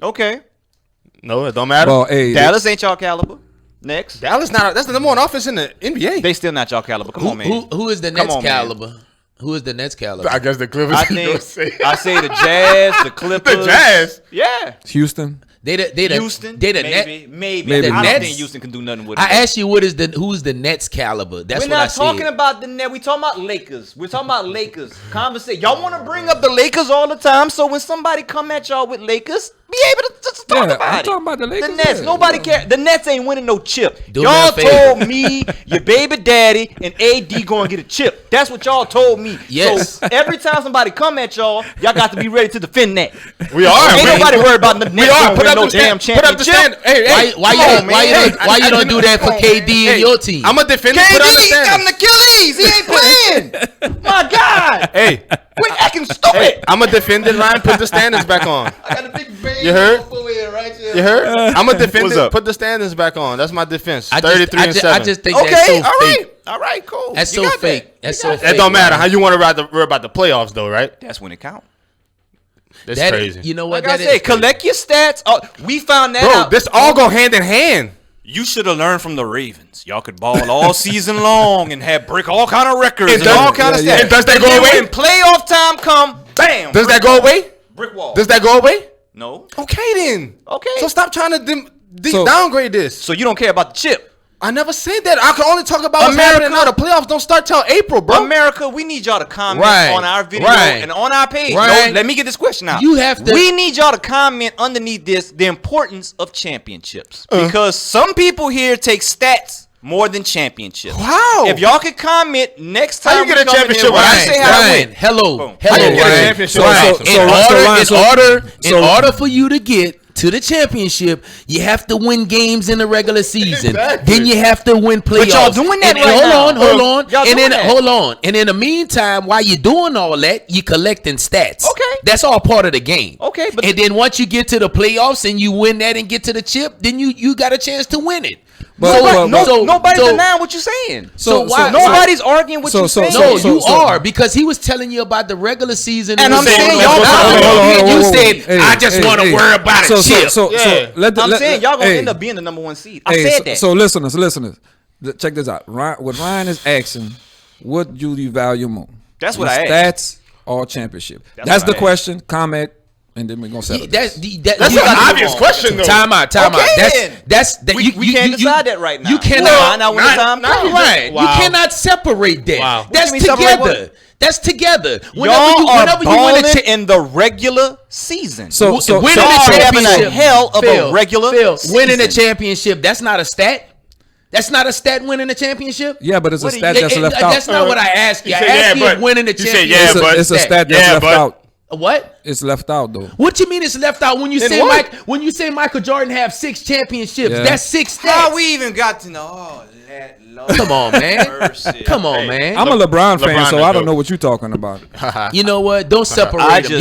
Okay. No, it don't matter. Well, hey, Dallas ain't y'all caliber. Next. Dallas that's the number 1 offense in the NBA. They still not y'all caliber. Come on, man. Who is the Nets caliber? Who is the Nets caliber? I guess the Clippers. I say the Jazz, the Clippers. The Jazz? Yeah. Houston. Houston. Maybe. I don't think Houston can do nothing with it. I asked you who's the Nets caliber. That's what I said. We're not talking about the Nets. We're talking about Lakers. We're talking about Lakers. Conversation. Y'all want to bring up the Lakers all the time, so when somebody come at y'all with Lakers, be able to just talk about I'm it. talking about the Lakers. The Nets. Nobody care. The Nets ain't winning no chip. Do y'all told me your baby daddy and AD gonna get a chip. That's what y'all told me. Yes. So every time somebody come at y'all got to be ready to defend that. We are. Ain't nobody worried about the Nets. We are. Put no damn championship. Why you don't do that for KD and your team? I'm a defender. KD got an Achilles. He ain't playing. My God. Hey, quit acting stupid. Hey, I'm a defender. Line, put the standards back on. I got a big bang. You heard? Right here. You heard? I'm a defender. Put the standards back on. That's my defense. 33-7. I just think that's so fake. All right, cool. That's so fake. That's so fake. That don't matter. How you want to worry about the playoffs, though, right? That's when it counts. That's crazy. You know what? Like I said, collect your stats. We found that out. This all go hand in hand. You should have learned from the Ravens. Y'all could ball all season long and break all kind of records and all kind of stats. And does that go away? When playoff time come, bam. Does that go away? Brick wall. Does that go away? No. Okay then. Okay. So stop trying to downgrade this. So you don't care about the chip. I never said that. I can only talk about what's happening now. The playoffs don't start till April, bro. America, we need y'all to comment on our video and on our page. Right. No, let me get this question out. You have to. We need y'all to comment underneath this the importance of championships because some people here take stats more than championships. How? If y'all could comment next time, how you get a championship? Ryan, hello. How you get a championship? In order for you to get to the championship, you have to win games in the regular season. Exactly. Then you have to win playoffs. But y'all doing that Hold on. Y'all And then that. hold on. And in the meantime, while you're doing all that, you collecting stats. Okay. That's all part of the game. Okay, but and then once you get to the playoffs and you win that and get to the chip, then you got a chance to win it. Nobody's denying what you're saying. So nobody's arguing what you're saying. No, you are, because he was telling you about the regular season. And I'm saying you said, I just want to worry about a chip. I'm saying y'all going to end up being the number one seed. I said that. So listeners, check this out. What Ryan is asking, what do you value more? That's what I asked. Stats or championship? That's the question. Comment. And then we're gonna settle. That's an obvious question, though. Time out. We can't decide that right now. You cannot. Right. Wow. You cannot separate that. Wow. That's together. That's together. Y'all are balling in the regular season. So winning the championship, hell of a regular season. Winning a championship. That's not a stat. That's not a stat, winning a championship? Yeah, but it's a stat that's left out. That's not what I asked you. I asked you if winning a championship. It's a stat that's left out. What? It's left out though. What you mean it's left out when you say Michael Jordan have 6 championships? Yeah. That's 6 stats. How we even got to know that? Come on, man. Come on, man. I'm a LeBron fan, so I don't know what you're talking about. You know what? Don't separate them.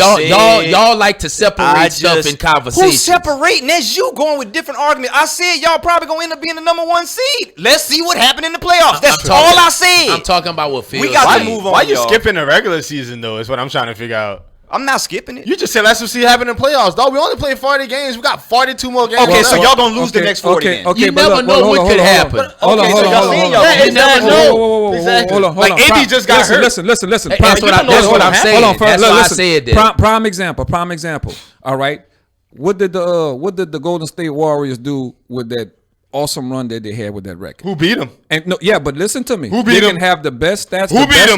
Y'all like to separate stuff in conversation. Who's separating? That's you going with different arguments. I said y'all probably gonna end up being the number 1 seed. Let's see what happened in the playoffs. That's all I said. I'm talking about what feels. We got to move on. Why you skipping the regular season though? Is what I'm trying to figure out. I'm not skipping it. You just said let's see what happen in playoffs, dog. We only played 40 games. We got 42 more games. Okay, so y'all gonna lose the next 40 then. You never know what could happen. Hold on. You never know. Hold on. Like AD just got hurt. Listen. That's what I'm saying. That's why I said that. Prime example. All right. What did the Golden State Warriors do with that awesome run that they had with that record? Who beat them? But listen to me. Who beat them? They can have the best stats,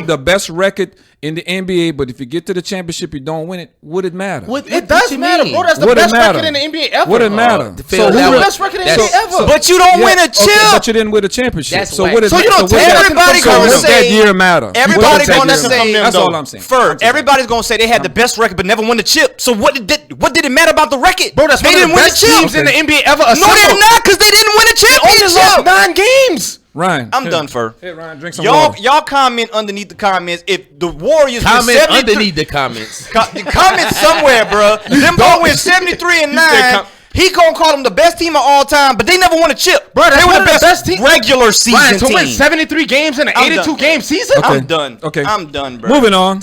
the best record in the NBA, but if you get to the championship, you don't win it. Would it matter? It does matter, bro. That's the best record in the NBA ever. Would it matter? So who's the best record in the NBA ever? But you don't win a chip. But you didn't win a championship. So what is so you don't everybody gonna say that year matter? Everybody gonna say that's all I'm saying. Everybody's gonna say they had the best record but never won the chip. So what did it matter about the record? Bro, that's they one of the best teams in the NBA ever. No, they're not, because they didn't win a championship. Only lost 9 games. Ryan, I'm done, Fur. Hey, Ryan, drink some water. Y'all comment underneath the comments if the Warriors comment underneath the comments. Comment somewhere, bro. Them boys went 73-9. He gonna call them the best team of all time, but they never won a chip. Bro, they were the best team regular season Ryan, to win 73 games in an 82-game season? Okay. I'm done. Okay. I'm done, bro. Moving on. You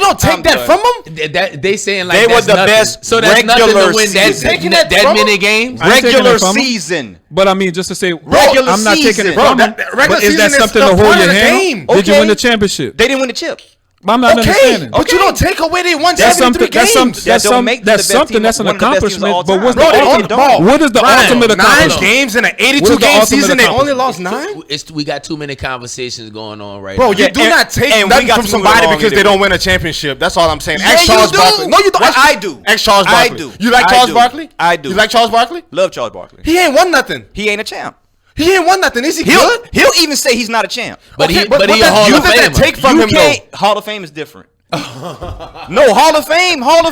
don't take that from them? They saying like they were the best. So that's nothing to win that many games. Regular season. But I mean, just to say, I'm not taking it from them. But is that something to hold your hand? Did you win the championship? They didn't win the chip. I'm not understanding. But you don't take away they won 73 games. That's something. That's an accomplishment. But what's what is the ultimate accomplishment? 9 games in an 82-game season, they only lost 9? We got too many conversations going on right now. Bro, you do not take nothing from somebody because they don't win a championship. That's all I'm saying. Ask Charles Barkley. No, you don't. I do. Ask Charles Barkley. I do. You like Charles Barkley? I do. You like Charles Barkley? Love Charles Barkley. He ain't won nothing. He ain't a champ. He ain't won nothing. Is he good? He'll even say he's not a champ. But he a Hall of Famer. Take from him though. Hall of Fame is different. No, Hall of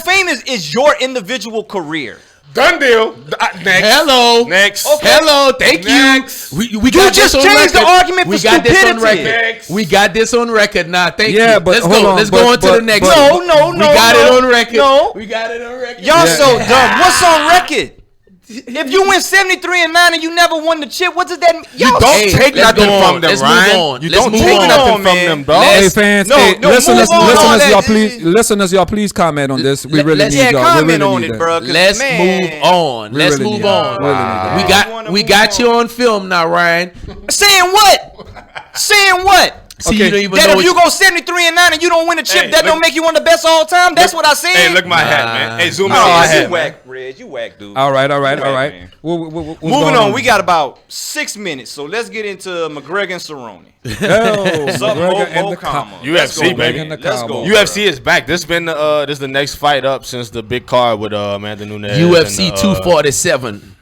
Fame is your individual career. Done deal. Next. Hello. Next. Okay. Hello. Thank you. We got just this on changed record. the argument for we got stupidity. this on record. Next. We got this on record now. Thank you. But let's go. Let's go on to the next. No. We got it on record. No. We got it on record. Y'all so dumb. What's on record? If you win 73-9 and you never won the chip, what does that mean? You don't take nothing from them, Ryan. You don't take nothing from them, dog. Hey fans, listeners, y'all please comment on this. We really need y'all. Comment on it, bro. Let's move on. Let's move on. We got you on film now, Ryan. Saying what? Saying what? See, you don't even that know if you go 73-9 and you don't win a chip, that don't make you one of the best all time. That's what I said. Hey, look my hat, man. Hey, zoom in on my hat. You whack, Reg. You whack, dude. All right. Moving on. We got about 6 minutes, so let's get into McGregor and Cerrone. McGregor and the Cowboy. UFC, baby. Let's go. UFC is back. This is the next fight up since the big card with Amanda Nunes. UFC 247.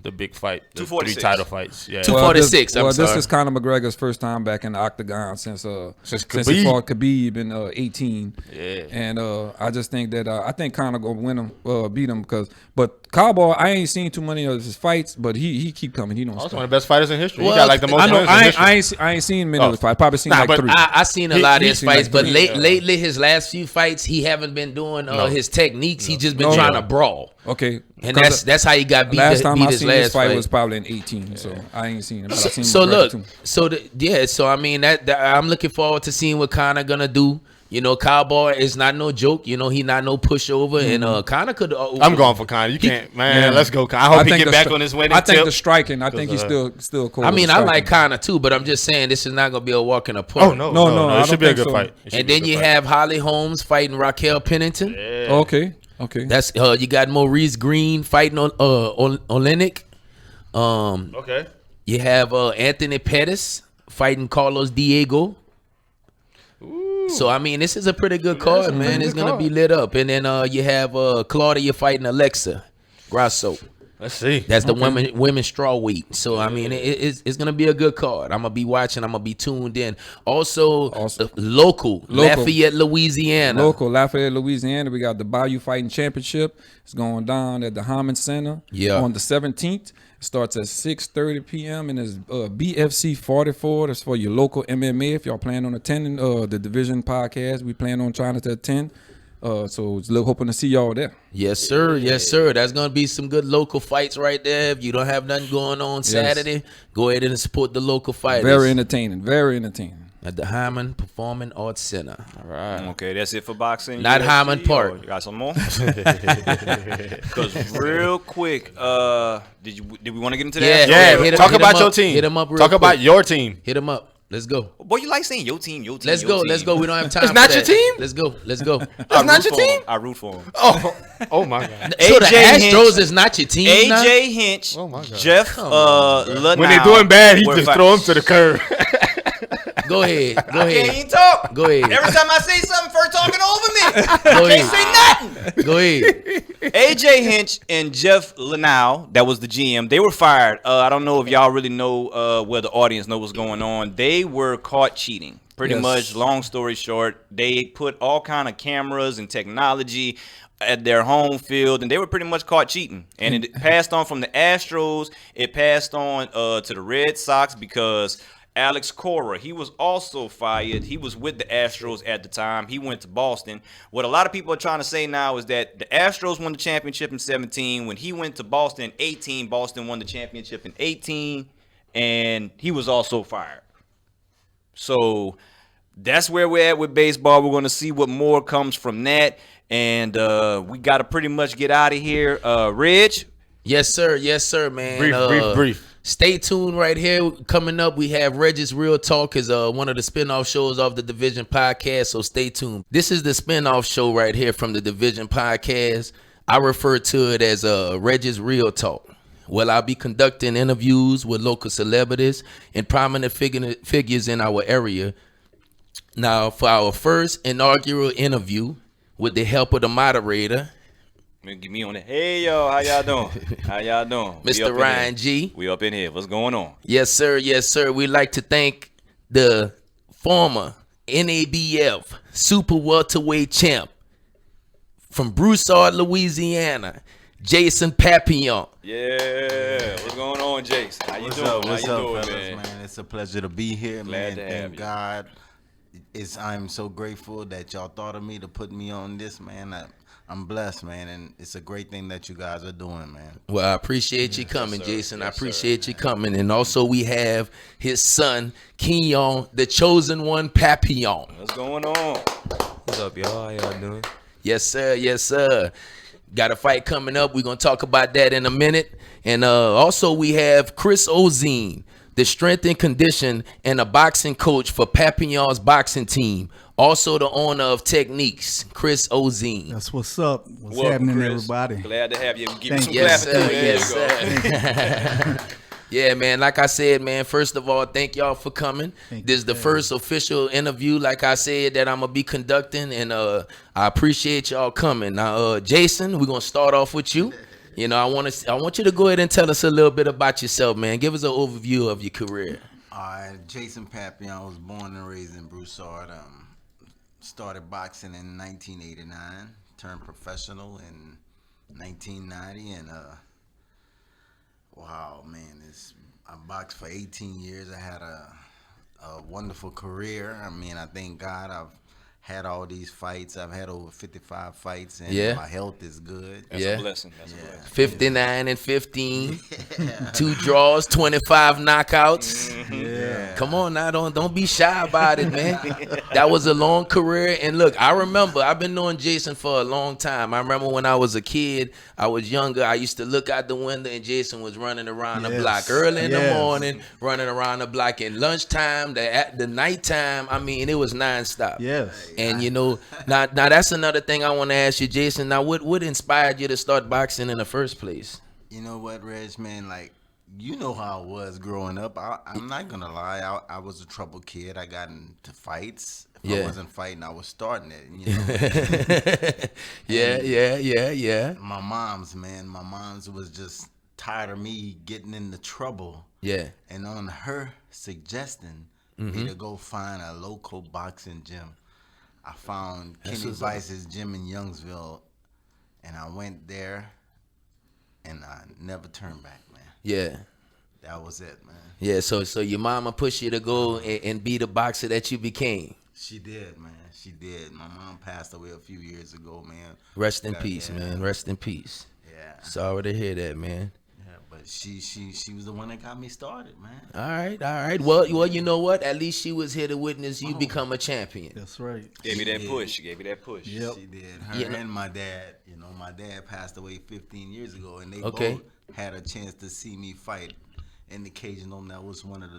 The big fight, the 246. 3 title fights. Yeah, 246. This is Conor McGregor's first time back in the octagon since he fought Khabib in 18. Yeah, and I just think that I think Conor gonna win him, beat him but Cowboy, I ain't seen too many of his fights, but he keep coming. He don't stop. He's one of the best fighters in history. He got like the most wins in history. I ain't seen many of his fights. Probably seen like 3. I seen a lot of his fights, but lately his last few fights he haven't been doing his techniques. He just been trying to brawl. Okay, and that's how he got beat. Last time I his seen last his fight was probably in 18, so I ain't seen him. But I seen so him look, so I mean that I'm looking forward to seeing what Conor gonna do. You know, Cowboy is not no joke. You know, he not no pushover, and Conor could. I'm going for Conor. You can't, man. Let's go, Conor. I hope he get back on his winning tip. I think the striking. I think he's still cool. I mean, I like Conor too, but I'm just saying this is not gonna be a walk in the park. Oh no. It should be a good fight. And then you have Holly Holmes fighting Raquel Pennington. Yeah. Okay. That's you got Maurice Green fighting on Olenek. Okay. You have Anthony Pettis fighting Carlos Diego. Ooh. So I mean, this is a pretty good card, man. It's gonna be lit up. And then you have Claudia fighting Alexa Grasso. Let's see. That's the women's strawweight. So I mean, it's gonna be a good card. I'm gonna be watching. I'm gonna be tuned in. Also local Lafayette, Louisiana. Local Lafayette, Louisiana. We got the Bayou Fighting Championship. It's going down at the Harmon Center. On the 17th. It starts at 6:30 p.m. and it's BFC 44. That's for your local MMA. If y'all plan on attending the Division podcast, we plan on trying to attend. So hoping to see y'all there. Yes, sir. Yes, sir. That's gonna be some good local fights right there. If you don't have nothing going on Saturday, go ahead and support the local fighters. Very entertaining. Very entertaining. At the Hyman Performing Arts Center. All right. Okay, that's it for boxing. Not UFC, Hyman Park. You got some more? Because real quick, did we want to get into that? Yeah. Talk about your team. Hit him up. Talk about your team. Hit him up. Let's go. Boy, you like saying your team. Let's go. We don't have time. It's not your team. Let's go. It's not your team. I root for him. Oh my God. So the Astros is not your team. AJ Hinch. Oh my God. Jeff. When they're doing bad, he just throw them to the curb. Go ahead. I can't even talk. Go ahead. Every time I say something, first talking over me. I can't say nothing. Go ahead. AJ Hinch and Jeff Lanau, that was the GM, they were fired. I don't know if y'all really know where the audience know what's going on. They were caught cheating. Pretty much, long story short, they put all kind of cameras and technology at their home field, and they were pretty much caught cheating. And it passed on from the Astros. It passed on to the Red Sox because Alex Cora, he was also fired. He was with the Astros at the time. He went to Boston. What a lot of people are trying to say now is that the Astros won the championship in 17. When he went to Boston in 18, Boston won the championship in 18, and he was also fired. So that's where we're at with baseball. We're going to see what more comes from that, and we got to pretty much get out of here. Reg? Yes, sir, man. Brief. Stay tuned right here. Coming up, we have Reggie's Real Talk is one of the spinoff shows of the Division Podcast, so stay tuned. This is the spinoff show right here from the Division Podcast. I refer to it as Reggie's Real Talk. Well, I'll be conducting interviews with local celebrities and prominent figures in our area. Now, for our first inaugural interview, with the help of the moderator, Get me on it. Hey, yo, how y'all doing? Mr. Ryan G. We up in here. What's going on? Yes, sir. We'd like to thank the former NABF Super Welterweight Champ from Broussard, Louisiana, Jason Papillion. Yeah, what's going on, Jason? How you doing? What's How up, you doing, fellas, man? It's a pleasure to be here, Glad man. to have Thank you. God. I'm so grateful that y'all thought of me to put me on this, man. I'm blessed, man, and it's a great thing that you guys are doing, man. Well, I appreciate you coming, sir. Jason. I Yes, appreciate you coming. And also we have his son, Keon, the Choosen One, Papillion. What's going on? What's up, y'all? How y'all doing? Yes, sir. Yes, sir. Got a fight coming up. We're going to talk about that in a minute. And also we have Chris Ozine, the strength and condition and a boxing coach for Papillion's boxing team. Also the owner of Techniques, Chris Ozine. That's what's up. What's Welcome, happening, Chris. everybody? Glad to have you. Give me Thank some you. Yes, clapping. sir. There Yes, you go. sir. Yeah, man. Like I said, man, first of all, thank y'all for coming. This is the first official interview, like I said, that I'm going to be conducting. And I appreciate y'all coming. Now, Jason, we're going to start off with you. You know, I want you to go ahead and tell us a little bit about yourself, man. Give us an overview of your career. All right, Jason Papillion. I was born and raised in Broussard. Started boxing in 1989. Turned professional in 1990, and wow, man, I boxed for 18 years. I had a wonderful career. I mean, I thank God I've had all these fights. I've had over 55 fights, and my health is good. That's a blessing. That's a blessing. 59 and 15, 2 draws, 25 knockouts. Come on now, don't be shy about it, man. That was a long career. And look, I remember, I've been knowing Jason for a long time. I remember when I was a kid, I was younger, I used to look out the window and Jason was running around the block early in the morning, running around the block at lunchtime, the nighttime. I mean, it was nonstop. Yes. And you know, now that's another thing I want to ask you, Jason. Now, what inspired you to start boxing in the first place? You know what, Reg, man, like, you know how I was growing up. I'm not gonna lie, I was a troubled kid. I got into fights. If I wasn't fighting, I was starting it. You know? My mom's was just tired of me getting into trouble. Yeah. And on her suggesting me to go find a local boxing gym, I found Kenny Vice's gym in Youngsville, and I went there, and I never turned back, man. Yeah. That was it, man. Yeah, so your mama pushed you to go and be the boxer that you became. She did, man. She did. My mom passed away a few years ago, man. Rest in peace, man. Rest in peace. Yeah. Sorry to hear that, man. But she was the one that got me started, man. All right. Well, you know what? At least she was here to witness you become a champion. That's right. Gave me that push. Yep. She did. Her and my dad. You know, my dad passed away 15 years ago, and they both had a chance to see me fight in the Cajun Dome. That was one of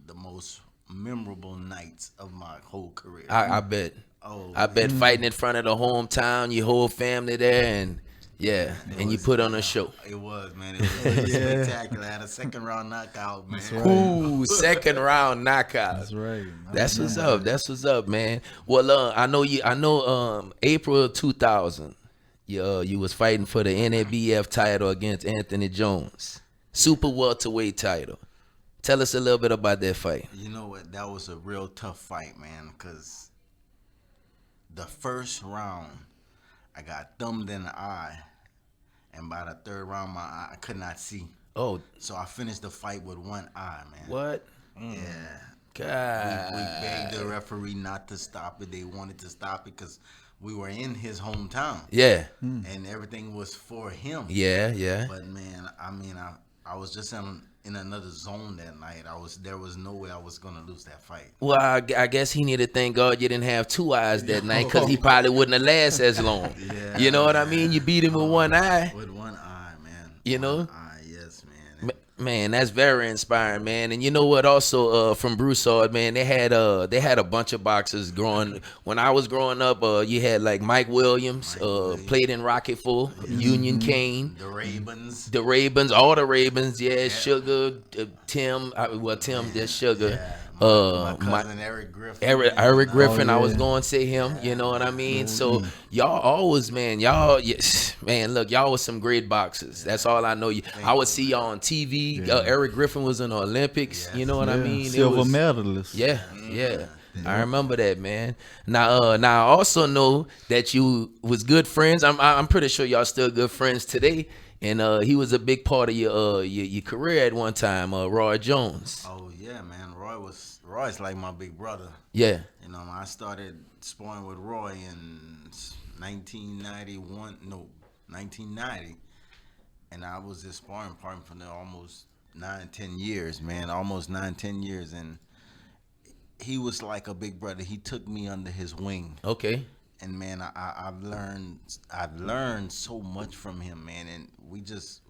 the most memorable nights of my whole career. I bet. I bet fighting in front of the hometown, your whole family there, and you put on a show. It was, man. It was spectacular. I had a second round knockout, man. Right. Ooh, second round knockout. That's right. That's what's up. That's what's up, man. Well, I know April 2000, you was fighting for the NABF title against Anthony Jones. Super welterweight title. Tell us a little bit about that fight. You know what? That was a real tough fight, man, because the first round, I got thumbed in the eye, and by the third round, I could not see. Oh. So I finished the fight with one eye, man. What? Yeah. God. We begged the referee not to stop it. They wanted to stop it because we were in his hometown. Yeah. And everything was for him. Yeah. But, man, I mean, I was just in another zone that night. There was no way I was gonna lose that fight. Well, I guess he needed to thank God you didn't have two eyes that night, because he probably wouldn't have lasted as long. Yeah, you know what I mean? You beat him with one eye. With one eye, man. You know? One eye, yes, man. Man, that's very inspiring, man. And you know what? Also, from Broussard, man, they had a bunch of boxers growing. When I was growing up, you had like Mike Williams, played in Rocket Full, Union Kane, the Ravens, all the Ravens, Sugar, Tim, that's Sugar. Yeah. My cousin Eric Griffin. Eric Griffin, I was going to say him. You know what I mean? So y'all always, man, look, y'all was some great boxers. That's all I know. I would see y'all on TV. Eric Griffin was in the Olympics. You know what I mean? Silver medalist. Yeah. I remember that, man. Now I also know that you was good friends. I'm pretty sure y'all still good friends today. And he was a big part of your career at one time, Roy Jones. Oh yeah, man. Roy's like my big brother. Yeah. You know, I started sparring with Roy in 1990. And I was his sparring partner for almost 9-10 years, man. Almost 9-10 years. And he was like a big brother. He took me under his wing. Okay. And man, I've learned so much from him, man. And we just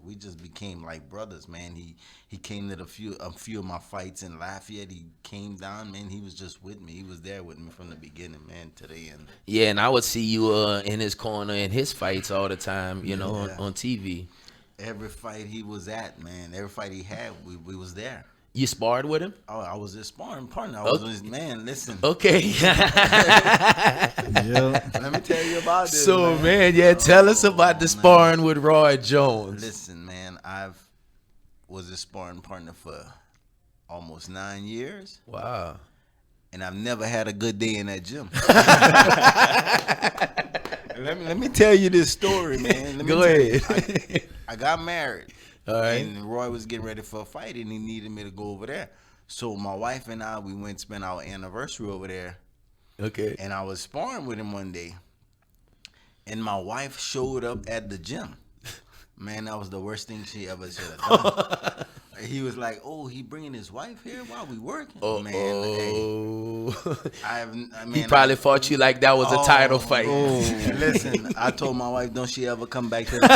became like brothers, man. He came to a few of my fights in Lafayette. He came down, man. He was just with me. He was there with me from the beginning, man, to the end. Yeah, and I would see you in his corner in his fights all the time, you know, on TV. Every fight he was at, man. Every fight he had, we was there. You sparred with him? Oh, I was his sparring partner. I was his man. Listen. Okay. Let me tell you about this. So, man, tell us about the sparring with Roy Jones. Listen, man, was his sparring partner for almost 9 years. Wow. And I've never had a good day in that gym. Let me tell you this story, man. Go ahead. I got married. All right. And Roy was getting ready for a fight, and he needed me to go over there. So my wife and I, we went to spend our anniversary over there. Okay. And I was sparring with him one day, and my wife showed up at the gym. Man, that was the worst thing she ever should have done. He was like, "Oh, he bringing his wife here while we working." Man, hey, he probably fought you like that was a title fight. Listen, I told my wife, "Don't she ever come back to the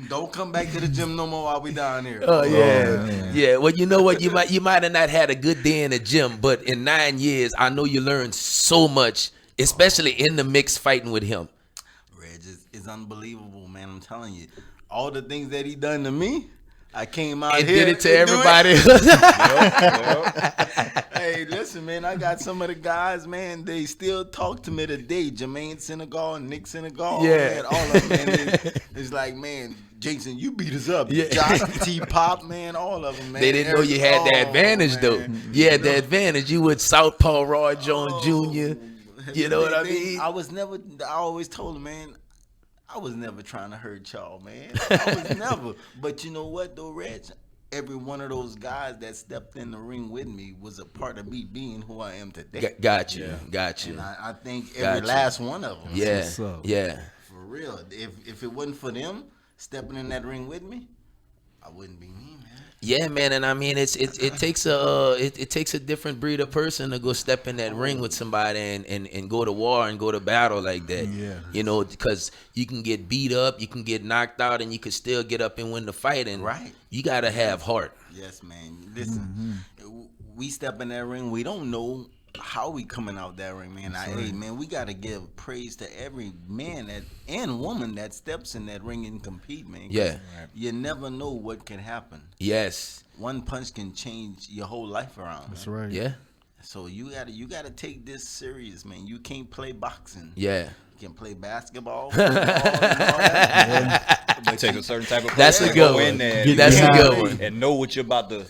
Don't come back to the gym no more while we down here." Oh yeah, yeah. Well, you know what? You might have not had a good day in the gym, but in 9 years, I know you learned so much, especially in the mix fighting with him. Reg, it's unbelievable, man. I'm telling you, all the things that he done to me, I came out and here did it to everybody. Hey, listen, man, I got some of the guys, man, they still talk to me today. Jermaine Senegal, Nick Senegal, man, all of them, man. It's like, man, Jason, you beat us up. Yeah. Josh, T-Pop, man, all of them, man. They didn't know you had the advantage, though. You had the advantage. You with Southpaw Roy Jones Jr. You know what I mean? I always told them, man, I was never trying to hurt y'all, man. I was never. But you know what, though, Reg? Every one of those guys that stepped in the ring with me was a part of me being who I am today. Got you. And I think every last one of them. Yeah. For real. If it wasn't for them stepping in that ring with me, I wouldn't be me, man. Yeah, man, and I mean it takes a different breed of person to go step in that ring with somebody and go to war and go to battle like that. Yeah. You know, because you can get beat up, you can get knocked out, and you can still get up and win the fight. And you gotta have heart. Yes, man. Listen, we step in that ring, we don't know how we coming out that ring, man. Hey, man, we gotta give praise to every man and woman that steps in that ring and compete, man. Yeah. You never know what can happen. Yes. One punch can change your whole life around. That's right. Yeah. So you gotta take this serious, man. You can't play boxing. Yeah. You can play basketball, football, and all that. But take a certain type of That's a good one. That's a good one. And know what you're about to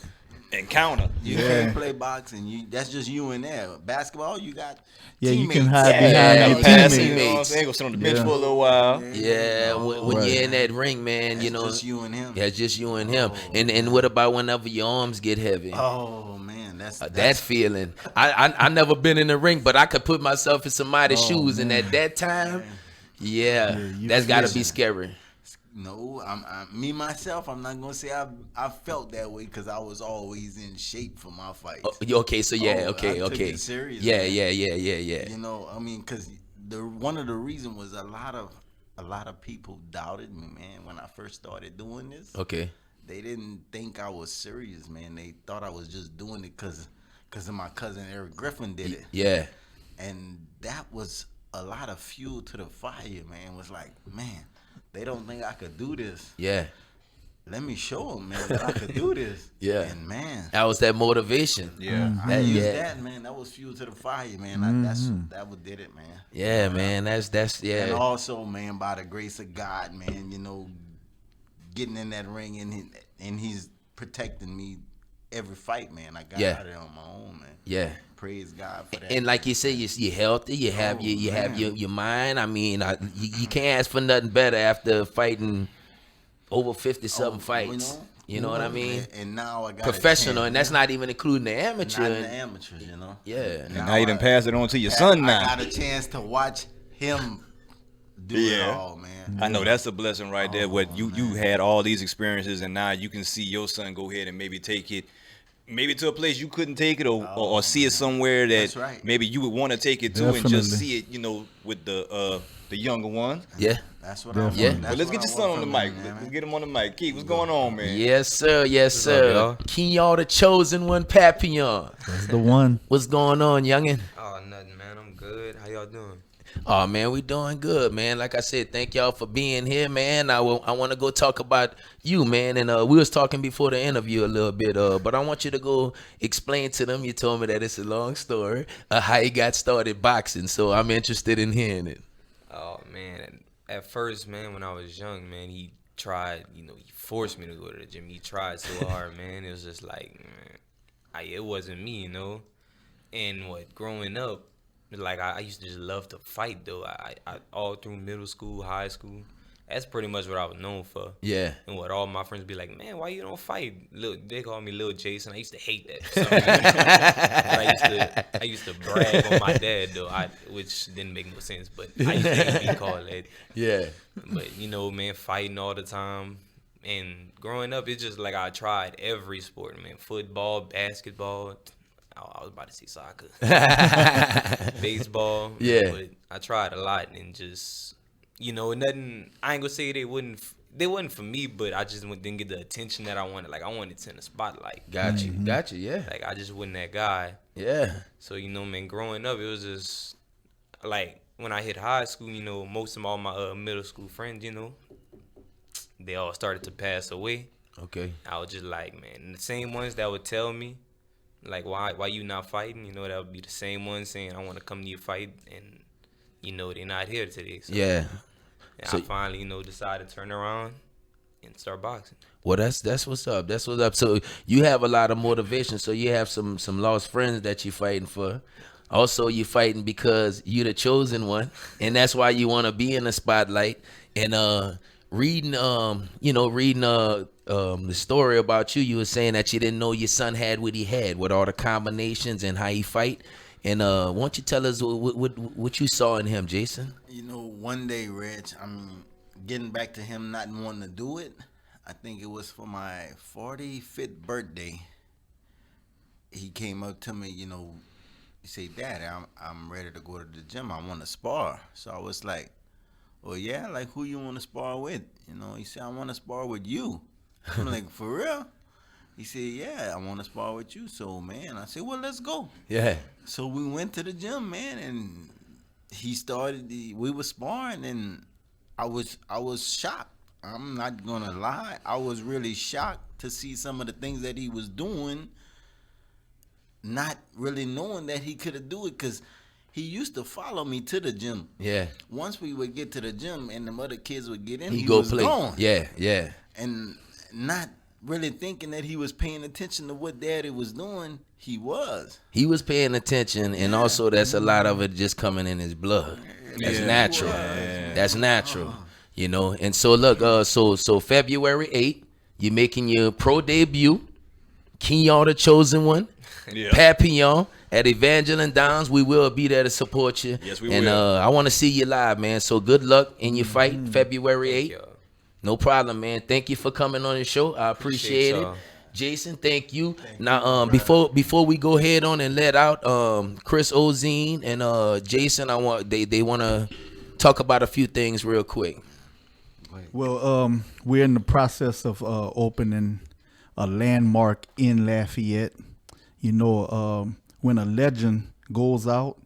encounter. You can't play boxing. That's just you in there. Basketball, you got Yeah, teammates. you can hide behind your Pass it, teammates. you know what I'm saying? Go sit on the bench for a little while. Yeah, when you're in that ring, man, That's you know, just you and him. Yeah, it's just you and him. And what about whenever your arms get heavy? Oh man, that feeling. I never been in the ring, but I could put myself in somebody's shoes, and at that time, that's got to be scary. No, me myself. I'm not gonna say I felt that way because I was always in shape for my fights. Okay, so I okay. took it serious, Yeah. You know, I mean, because one of the reasons was a lot of people doubted me, man, when I first started doing this. Okay. They didn't think I was serious, man. They thought I was just doing it because of my cousin Eric Griffin did it. Yeah. And that was a lot of fuel to the fire, man. It was like, man, they don't think I could do this. Yeah. Let me show them, man, that I could do this. Yeah. And, man. That was that motivation. Yeah. I used that, man. That was fuel to the fire, man. That what did it, man. Yeah, man. That's yeah. And also, man, by the grace of God, man, you know, getting in that ring and he's protecting me every fight, man. I got out of there on my own, man. Yeah. Praise God for that. And like you say, you're healthy. You have your mind. I mean, you can't ask for nothing better after fighting over 50-something fights. You know what I mean? And now I got professional, and that's not even including the amateur. Not the amateurs, you know. Yeah. And now you done pass it on to your son now. I got a chance to watch him do it all, man. I know that's a blessing right there. What you had all these experiences, and now you can see your son go ahead and maybe take it. Maybe to a place you couldn't take it, or see it somewhere that maybe you would want to take it to. Definitely. And just see it, you know, with the younger ones. Yeah, that's what I want. Yeah, but let's get your son on the mic. Let's get him on the mic. Keith, what's going on, man? Yes, sir. Yes, sir. Keon, the chosen one, Papillion. That's the one. What's going on, youngin? Oh, nothing, man. I'm good. How y'all doing? Oh, man, we doing good, man. Like I said, thank y'all for being here, man. I want to go talk about you, man. And we was talking before the interview a little bit, but I want you to go explain to them. You told me that it's a long story, how you got started boxing. So I'm interested in hearing it. Oh, man. At first, man, when I was young, man, he tried, you know, he forced me to go to the gym. He tried so hard, man. It was just like, man, it wasn't me, you know. And growing up, like I used to just love to fight though. I all through middle school, high school, that's pretty much what I was known for. Yeah. And what all my friends be like, man, why you don't fight? They call me Lil Jason. I used to hate that for some reason. I used to brag on my dad though, which didn't make no sense, but I used to hate being called that. Yeah. But you know, man, fighting all the time. And growing up, it's just like I tried every sport, man. Football, basketball. I was about to say soccer, baseball. Yeah, but I tried a lot and just, you know, nothing. I ain't gonna say they wasn't for me, but I just didn't get the attention that I wanted. Like I wanted to in the spotlight. Got you. Yeah. Like I just wasn't that guy. Yeah. So you know, man, growing up, it was just like when I hit high school. You know, most of all my middle school friends, you know, they all started to pass away. Okay. I was just like, man, the same ones that would tell me, like, why you not fighting? You know, that would be the same ones saying, I want to come to your fight, and, you know, they're not here today. So, yeah. So I finally, you know, decided to turn around and start boxing. Well, that's what's up. That's what's up. So you have a lot of motivation. So you have some lost friends that you're fighting for. Also, you're fighting because you're the chosen one, and that's why you want to be in the spotlight. And reading the story about you were saying that you didn't know your son had what he had with all the combinations and how he fight. And why don't you tell us what you saw in him, Jason? You know, one day, Reg, I mean, getting back to him not wanting to do it, I think it was for my 45th birthday. He came up to me, you know, he said, Dad, I'm ready to go to the gym. I want to spar. So I was like, well, yeah, like who you want to spar with? You know, he said, I want to spar with you. I'm like, for real? He said, yeah, I want to spar with you. So, man, I said, well, let's go. Yeah. So we went to the gym, man, and he started, we were sparring, and I was shocked. I'm not going to lie. I was really shocked to see some of the things that he was doing, not really knowing that he could have do it, because he used to follow me to the gym. Yeah. Once we would get to the gym and the other kids would get in, he was play. Gone. Yeah, yeah. And not really thinking that he was paying attention to what Daddy was doing, he was. He was paying attention, and also that's a lot of it just coming in his blood. That's natural. That's natural. You know, and so look, so February 8th, you're making your pro debut. Keon, the chosen one. Papillion at Evangeline Downs. We will be there to support you. Yes, we will. And I want to see you live, man. So good luck in your fight, February 8th. No problem, man. Thank you for coming on the show. I appreciate it. Jason, thank you. Now, before we go ahead on and let out Chris Ozine and Jason, they want to talk about a few things real quick. Well, we're in the process of opening a landmark in Lafayette. You know, when a legend goes out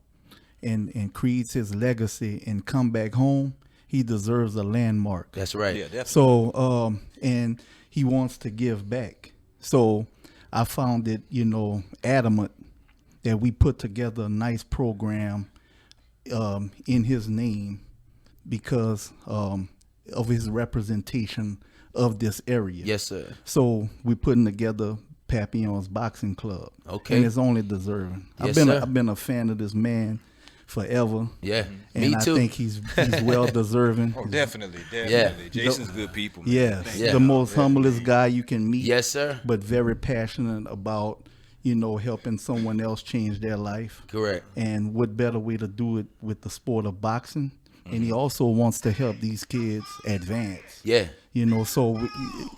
and creates his legacy and come back home, he deserves a landmark. That's right. Yeah, definitely. So, and he wants to give back. So I found it, you know, adamant that we put together a nice program in his name because of his representation of this area. Yes, sir. So we're putting together Papillion's boxing club. Okay. And it's only deserving. Yes, I've been a fan of this man forever. Yeah. And Me too. I think he's well deserving. Oh, definitely. Yeah. Jason's good people. Man. Yes. Yeah. The most humblest guy you can meet. Yes, sir. But very passionate about, helping someone else change their life. Correct. And what better way to do it with the sport of boxing? And he also wants to help these kids advance. Yeah. So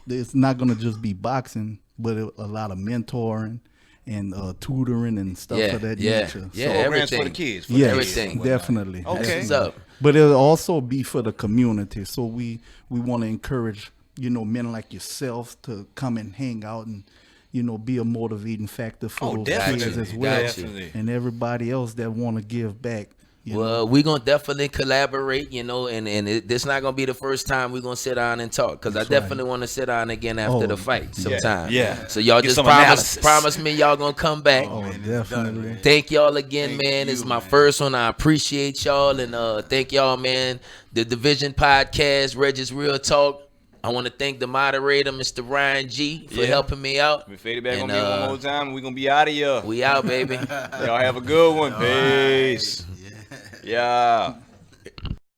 it's not going to just be boxing, but a lot of mentoring and tutoring and stuff of that nature. Yeah, so, everything. For the kids. Everything. Definitely. Okay. That's what's up. But it'll also be for the community. So we want to encourage, men like yourself to come and hang out and, be a motivating factor for those kids as well. Definitely. And everybody else that want to give back. Well, we're going to definitely collaborate, and this not going to be the first time we're going to sit down and talk, because I definitely want to sit down again after the fight sometime. Yeah. So y'all Get just some promise me y'all going to come back. Oh, definitely. Thank y'all again, man. This is my first one. I appreciate y'all, and thank y'all, man. The Division Podcast, Reggie's Real Talk. I want to thank the moderator, Mr. Ryan G, for helping me out. We fade it back on me one more time. We're going to be out of here. We out, baby. Y'all have a good one. Peace. Yeah.